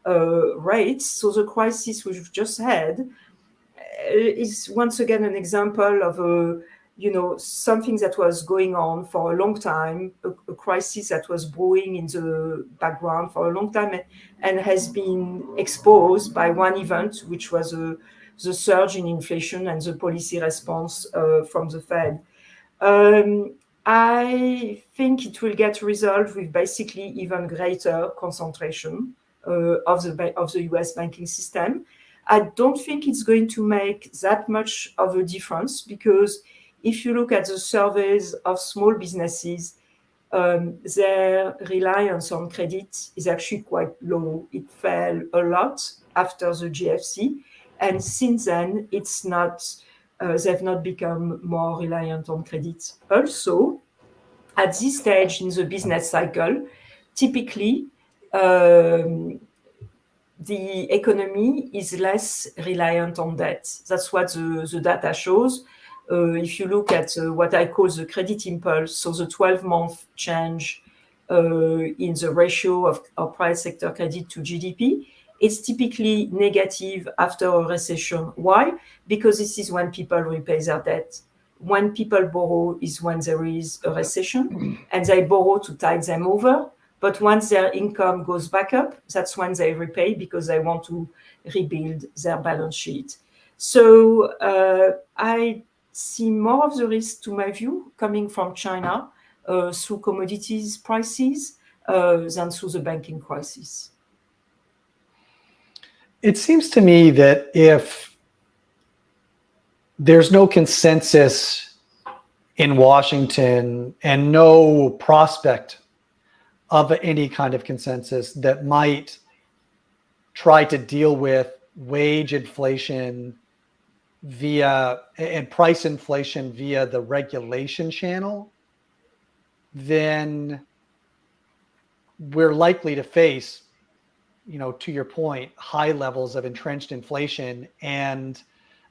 rates. So the crisis we've just had is once again an example of something that was going on for a long time, a crisis that was brewing in the background for a long time and has been exposed by one event, which was the surge in inflation and the policy response from the Fed. I think it will get resolved with basically even greater concentration of the US banking system. I don't think it's going to make that much of a difference, because if you look at the surveys of small businesses, their reliance on credit is actually quite low. It fell a lot after the GFC, and since then it's not. They've not become more reliant on credit. Also, at this stage in the business cycle, typically the economy is less reliant on debt. That's what the data shows. If you look at what I call the credit impulse, so the 12-month change in the ratio of private sector credit to GDP, it's typically negative after a recession. Why? Because this is when people repay their debt. When people borrow is when there is a recession, and they borrow to tide them over. But once their income goes back up, that's when they repay, because they want to rebuild their balance sheet. So I see more of the risk, to my view, coming from China through commodities prices than through the banking crisis. It seems to me that if there's no consensus in Washington and no prospect of any kind of consensus that might try to deal with wage inflation and price inflation via the regulation channel, then we're likely to face, to your point, high levels of entrenched inflation, and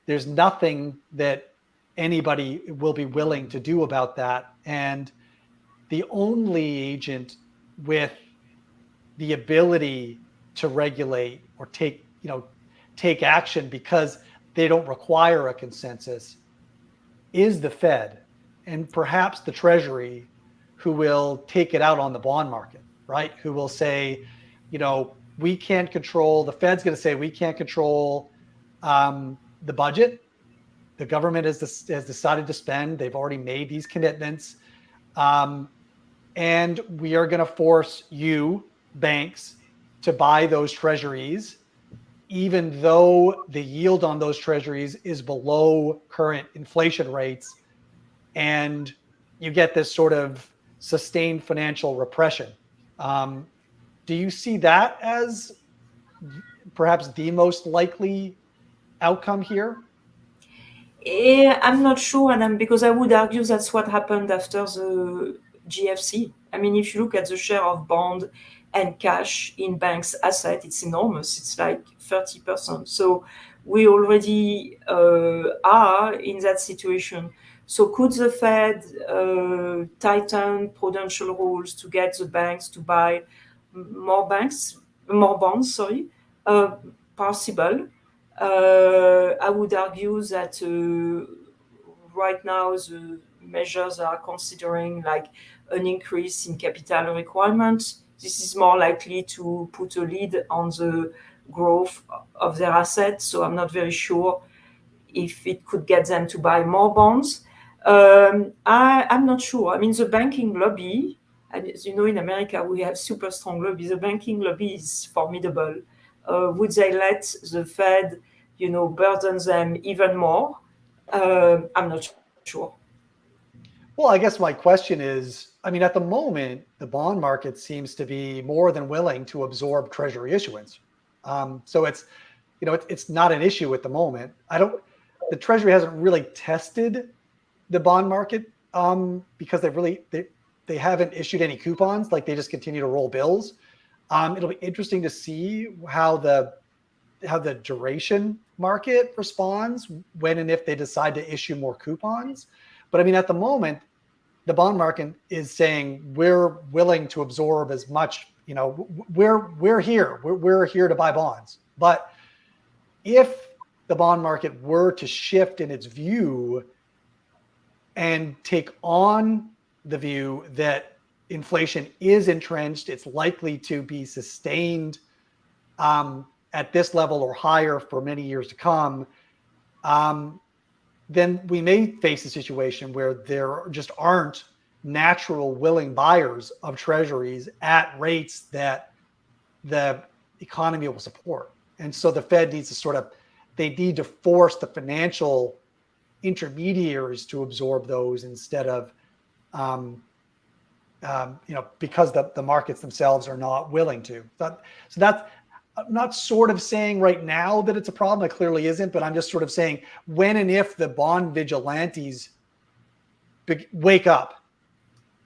there's nothing that anybody will be willing to do about that. And the only agent with the ability to regulate or take action, because they don't require a consensus, is the Fed and perhaps the Treasury, who will take it out on the bond market, right? Who will say, we can't control, the Fed's going to say, we can't control the budget. The government has decided to spend. They've already made these commitments. And we are going to force you, banks, to buy those treasuries, even though the yield on those treasuries is below current inflation rates. And you get this sort of sustained financial repression. Do you see that as perhaps the most likely outcome here? I'm not sure, and because I would argue that's what happened after the GFC. I mean, if you look at the share of bond and cash in banks' assets, it's enormous. It's like 30%. So we already are in that situation. So could the Fed tighten prudential rules to get the banks to buy more bonds? Possible. I would argue that right now the measures are considering like an increase in capital requirements. This is more likely to put a lid on the growth of their assets. So I'm not very sure if it could get them to buy more bonds. I'm not sure. I mean, the banking lobby, and as you know, in America, we have super strong lobbies. The banking lobby is formidable. Would they let the Fed, burden them even more? I'm not sure. Well, I guess my question is, I mean, at the moment, the bond market seems to be more than willing to absorb Treasury issuance. So it's not an issue at the moment. The Treasury hasn't really tested the bond market because they haven't issued any coupons. Like, they just continue to roll bills. It'll be interesting to see how the duration market responds when and if they decide to issue more coupons. But I mean, at the moment, the bond market is saying we're willing to absorb as much. We're here to buy bonds. But if the bond market were to shift in its view and take on the view that inflation is entrenched, it's likely to be sustained at this level or higher for many years to come, then we may face a situation where there just aren't natural willing buyers of treasuries at rates that the economy will support. And so the Fed needs to they need to force the financial intermediaries to absorb those instead of, because the markets themselves are not willing to. So that's, I'm not sort of saying right now that it's a problem. It clearly isn't, but I'm just sort of saying when and if the bond vigilantes wake up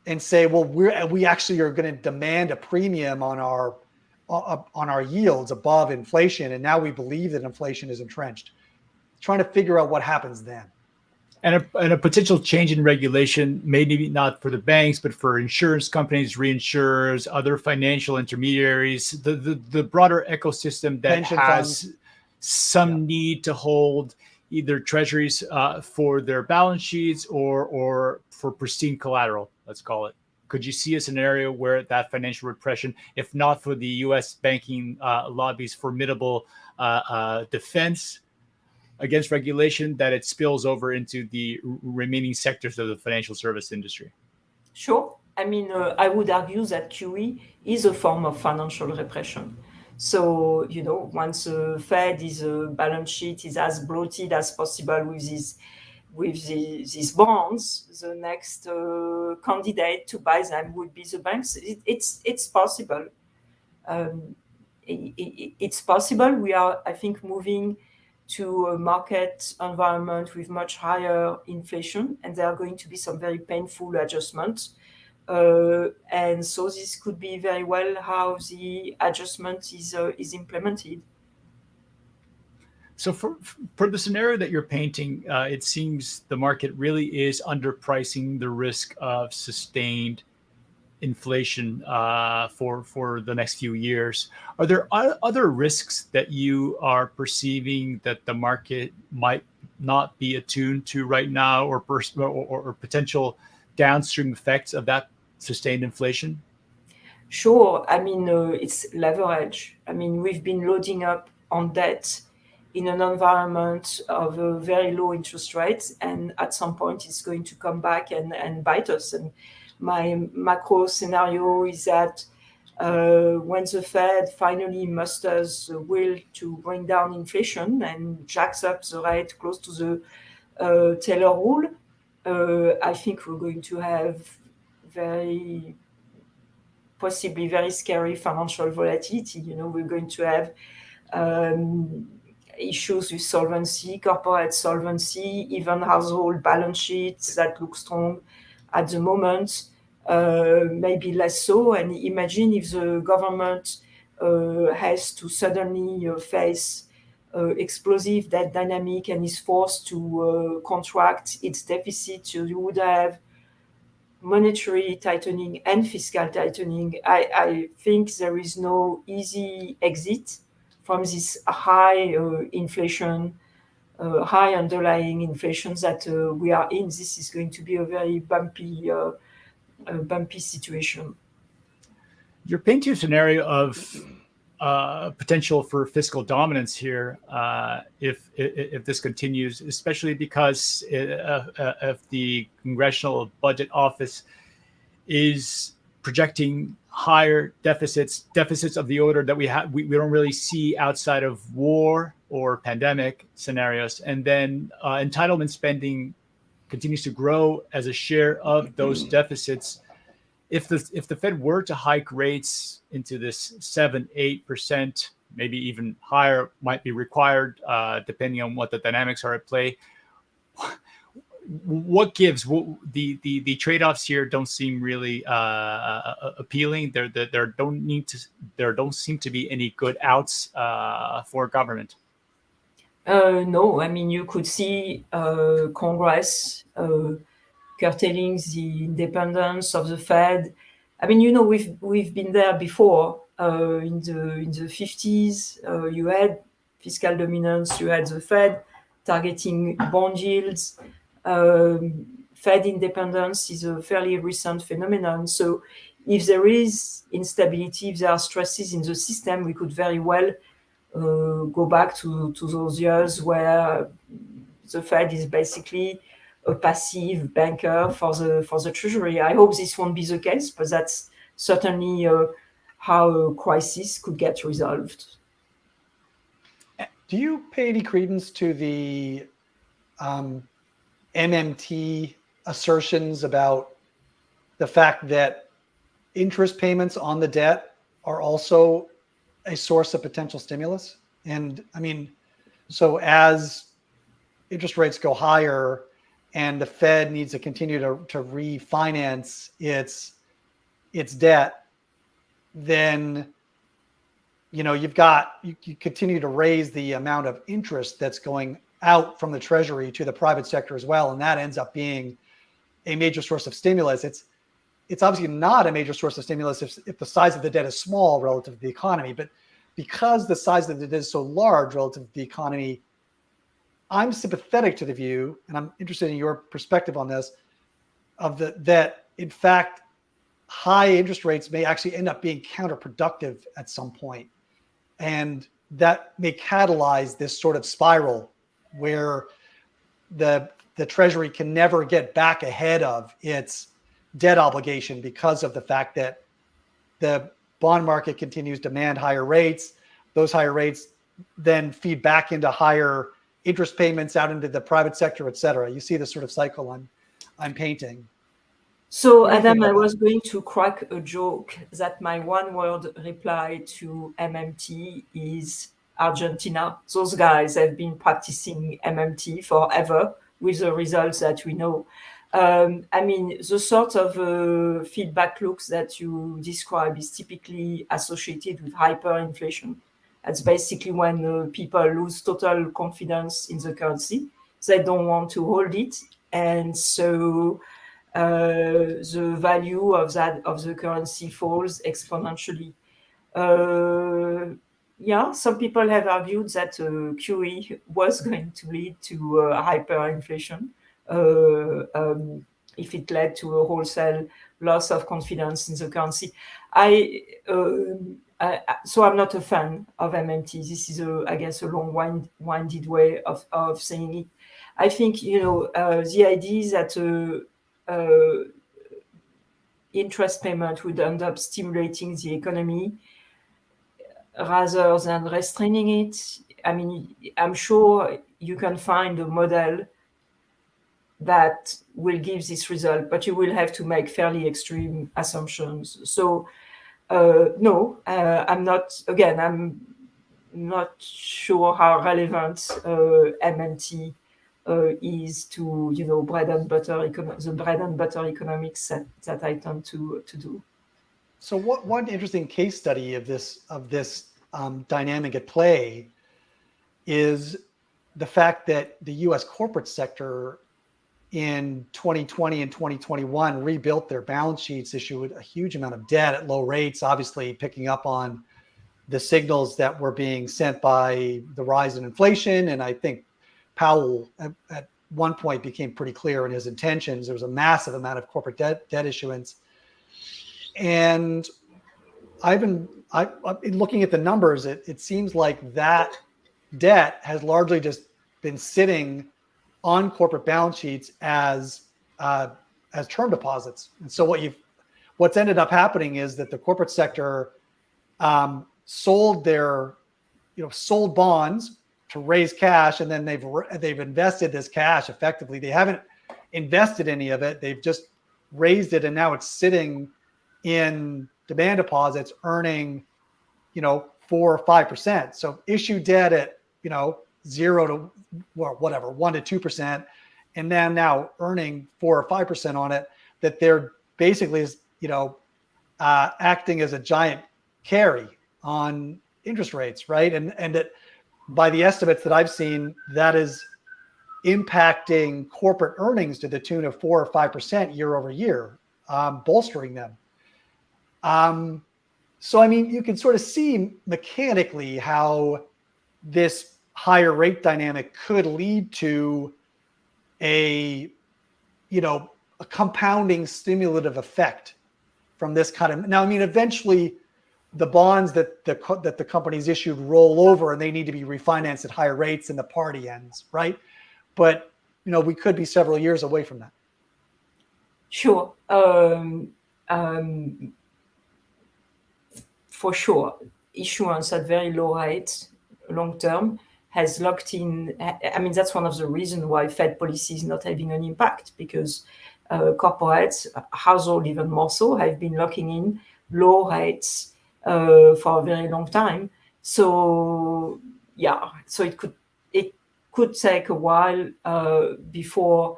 and say, well, we actually are going to demand a premium on our yields above inflation, and now we believe that inflation is entrenched. Trying to figure out what happens then. And a potential change in regulation, maybe not for the banks, but for insurance companies, reinsurers, other financial intermediaries, the broader ecosystem that Pension has funds. some need to hold either treasuries for their balance sheets or for pristine collateral, let's call it. Could you see a scenario where that financial repression, if not for the U.S. banking lobby's formidable defense against regulation, that it spills over into the remaining sectors of the financial service industry? Sure. I mean, I would argue that QE is a form of financial repression. So, once the Fed balance sheet is as bloated as possible with these bonds, the next candidate to buy them would be the banks. It's possible. It's possible. We are, I think, moving to a market environment with much higher inflation, and there are going to be some very painful adjustments. And so this could be very well how the adjustment is implemented. So for the scenario that you're painting, it seems the market really is underpricing the risk of sustained inflation for the next few years. Are there other risks that you are perceiving that the market might not be attuned to right now, or potential downstream effects of that sustained inflation? Sure. I mean, it's leverage. I mean, we've been loading up on debt in an environment of very low interest rates, and at some point it's going to come back and bite us. And my macro scenario is that when the Fed finally musters the will to bring down inflation and jacks up the rate close to the Taylor rule, I think we're going to have possibly very scary financial volatility. We're going to have issues with solvency, corporate solvency, even household balance sheets that look strong at the moment, maybe less so. And imagine if the government has to suddenly face explosive debt dynamic and is forced to contract its deficit. You would have monetary tightening and fiscal tightening. I think there is no easy exit from this high inflation, high underlying inflation that we are in. This is going to be a very bumpy situation. You're painting a scenario of potential for fiscal dominance here if this continues, especially because if the Congressional Budget Office is projecting higher deficits of the order that we don't really see outside of war or pandemic scenarios, and then entitlement spending continues to grow as a share of those deficits. If the Fed were to hike rates into this 7-8%, maybe even higher might be required, depending on what the dynamics are at play. What gives? The trade-offs here don't seem really appealing. There don't seem to be any good outs for government. No, I mean, you could see Congress curtailing the independence of the Fed. I mean, we've been there before. In the 50s, you had fiscal dominance. You had the Fed targeting bond yields. Fed independence is a fairly recent phenomenon. So if there is instability, if there are stresses in the system, we could very well go back to those years where the Fed is basically a passive banker for the Treasury. I hope this won't be the case, but that's certainly how a crisis could get resolved. Do you pay any credence to the MMT assertions about the fact that interest payments on the debt are also a source of potential stimulus? And I mean, so as interest rates go higher and the Fed needs to continue to refinance its debt, then you continue to raise the amount of interest that's going out from the Treasury to the private sector as well, and that ends up being a major source of stimulus. It's obviously not a major source of stimulus if the size of the debt is small relative to the economy, but because the size of the debt is so large relative to the economy, I'm sympathetic to the view, and I'm interested in your perspective on this, that in fact, high interest rates may actually end up being counterproductive at some point. And that may catalyze this sort of spiral where the Treasury can never get back ahead of its debt obligation because of the fact that the bond market continues to demand higher rates. Those higher rates then feed back into higher interest payments out into the private sector, et cetera. You see the sort of cycle I'm painting. So, Adam, I was going to crack a joke that my one-word reply to MMT is Argentina. Those guys have been practicing MMT forever with the results that we know. I mean, the sort of feedback loops that you describe is typically associated with hyperinflation. That's basically when people lose total confidence in the currency. They don't want to hold it. And so the value of the currency falls exponentially. Some people have argued that QE was going to lead to hyperinflation if it led to a wholesale loss of confidence in the currency. So I'm not a fan of MMT. This is, I guess, a long-winded way of saying it. I think, the idea that interest payment would end up stimulating the economy rather than restraining it. I mean, I'm sure you can find a model that will give this result, but you will have to make fairly extreme assumptions. So, no, I'm not sure how relevant MMT is to the bread and butter economics that I tend to do. So one interesting case study of this dynamic at play is the fact that the U.S. corporate sector in 2020 and 2021 rebuilt their balance sheets, issued a huge amount of debt at low rates, obviously picking up on the signals that were being sent by the rise in inflation. And I think Powell at one point became pretty clear in his intentions. There was a massive amount of corporate debt issuance. And I've been looking at the numbers. It seems like that debt has largely just been sitting on corporate balance sheets as term deposits. And so what's ended up happening is that the corporate sector sold bonds to raise cash, and then they've invested this cash effectively. They haven't invested any of it. They've just raised it, and now it's sitting in demand deposits, earning 4 or 5%. So issue debt at 0 to 1 to 2%, and then now earning 4 or 5% on it. That they're basically acting as a giant carry on interest rates, right? And that by the estimates that I've seen, that is impacting corporate earnings to the tune of 4 or 5% year over year, bolstering them. So, I mean, you can sort of see mechanically how this higher rate dynamic could lead to a compounding stimulative effect from this kind of. Now, I mean, eventually the bonds that the companies issued roll over and they need to be refinanced at higher rates and the party ends, right? but we could be several years away from that. Sure. For sure, issuance at very low rates, long term, has locked in. I mean, that's one of the reasons why Fed policy is not having an impact, because corporates, household even more so, have been locking in low rates for a very long time. So yeah, so it could take a while before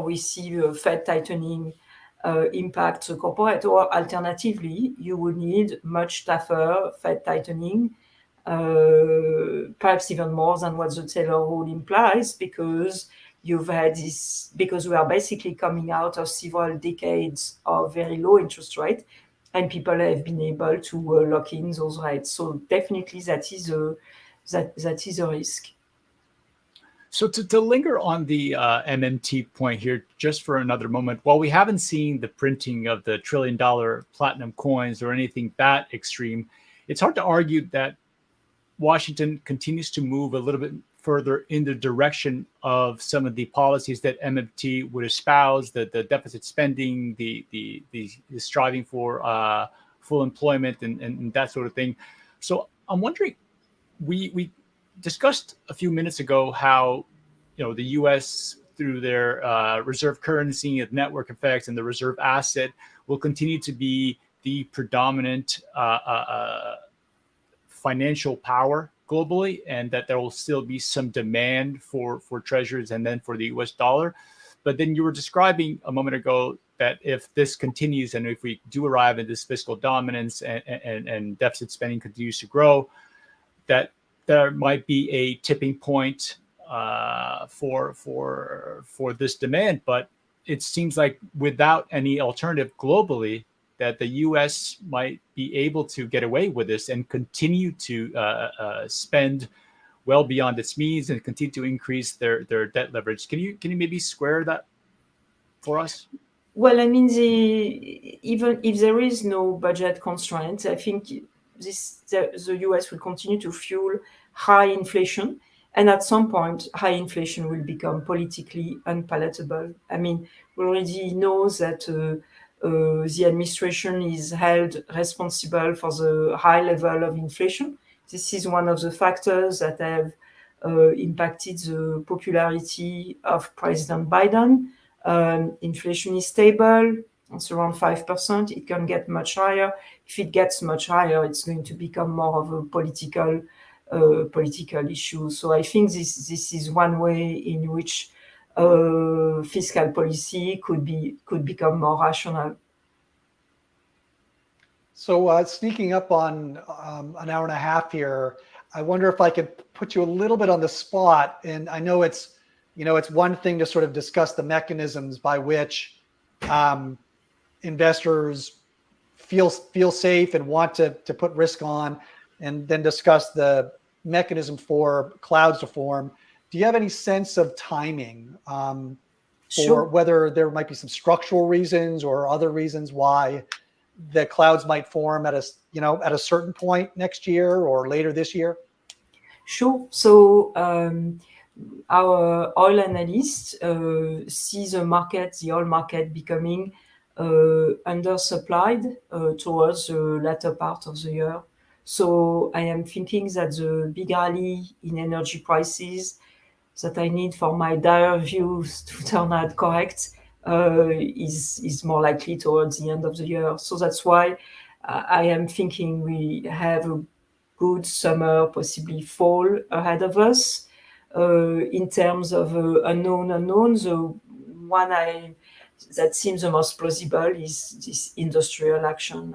we see the Fed tightening impact the corporate, or alternatively, you would need much tougher Fed tightening, perhaps even more than what the Taylor rule implies, because because we are basically coming out of several decades of very low interest rate, and people have been able to lock in those rates. So definitely that is a risk. So to linger on the MMT point here just for another moment, while we haven't seen the printing of the $1 trillion platinum coins or anything that extreme, it's hard to argue that Washington continues to move a little bit further in the direction of some of the policies that MMT would espouse, the deficit spending, the striving for full employment and that sort of thing. So I'm wondering, we discussed a few minutes ago how the U.S. through their reserve currency and network effects and the reserve asset will continue to be the predominant financial power globally, and that there will still be some demand for treasuries and then for the U.S. dollar. But then you were describing a moment ago that if this continues and if we do arrive at this fiscal dominance and deficit spending continues to grow, that there might be a tipping point for this demand. But it seems like without any alternative globally, that the U.S. might be able to get away with this and continue to spend well beyond its means and continue to increase their debt leverage. Can you maybe square that for us? Well, I mean, even if there is no budget constraint, I think the US will continue to fuel high inflation. And at some point, high inflation will become politically unpalatable. I mean, we already know that the administration is held responsible for the high level of inflation. This is one of the factors that have impacted the popularity of President Biden. Inflation is stable. It's around 5%. It can get much higher. If it gets much higher, it's going to become more of a political issue. So I think this is one way in which fiscal policy could become more rational. So sneaking up on an hour and a half here, I wonder if I could put you a little bit on the spot. And I know it's one thing to sort of discuss the mechanisms by which investors feel safe and want to put risk on, and then discuss the mechanism for clouds to form. Do you have any sense of timing for Sure. whether there might be some structural reasons or other reasons why the clouds might form at a certain point next year or later this year? Sure. So our oil analysts see the oil market becoming undersupplied towards the latter part of the year. So I am thinking that the big rally in energy prices that I need for my dire views to turn out correct is more likely towards the end of the year. So that's why I am thinking we have a good summer, possibly fall ahead of us. In terms of unknowns, the one that seems the most plausible is this industrial action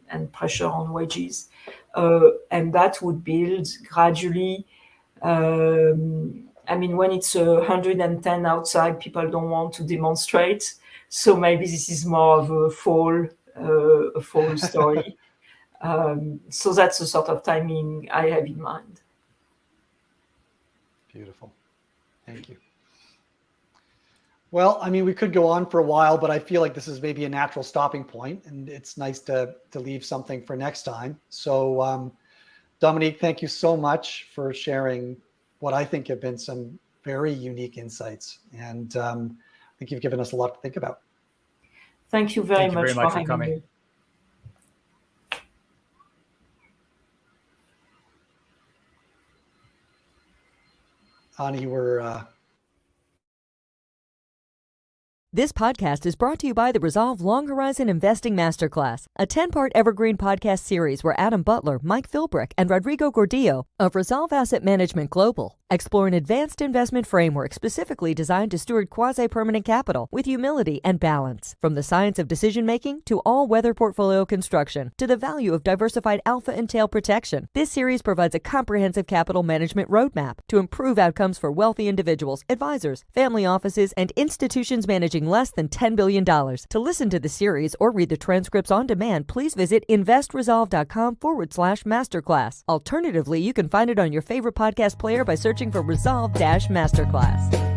and pressure on wages. And that would build gradually. I mean, when it's 110 outside, people don't want to demonstrate. So maybe this is more of a fall story. So that's the sort of timing I have in mind. Beautiful. Thank you. Well, I mean, we could go on for a while, but I feel like this is maybe a natural stopping point, and it's nice to leave something for next time. So, Dominique, thank you so much for sharing what I think have been some very unique insights. And I think you've given us a lot to think about. Thank you very much for having coming. me. Ani, you were... This podcast is brought to you by the Resolve Long Horizon Investing Masterclass, a 10-part evergreen podcast series where Adam Butler, Mike Philbrick, and Rodrigo Gordillo of Resolve Asset Management Global explore an advanced investment framework specifically designed to steward quasi-permanent capital with humility and balance. From the science of decision-making to all-weather portfolio construction to the value of diversified alpha and tail protection, this series provides a comprehensive capital management roadmap to improve outcomes for wealthy individuals, advisors, family offices, and institutions managing less than $10 billion. To listen to the series or read the transcripts on demand, please visit investresolve.com/masterclass. Alternatively, you can find it on your favorite podcast player by searching for Resolve-Masterclass.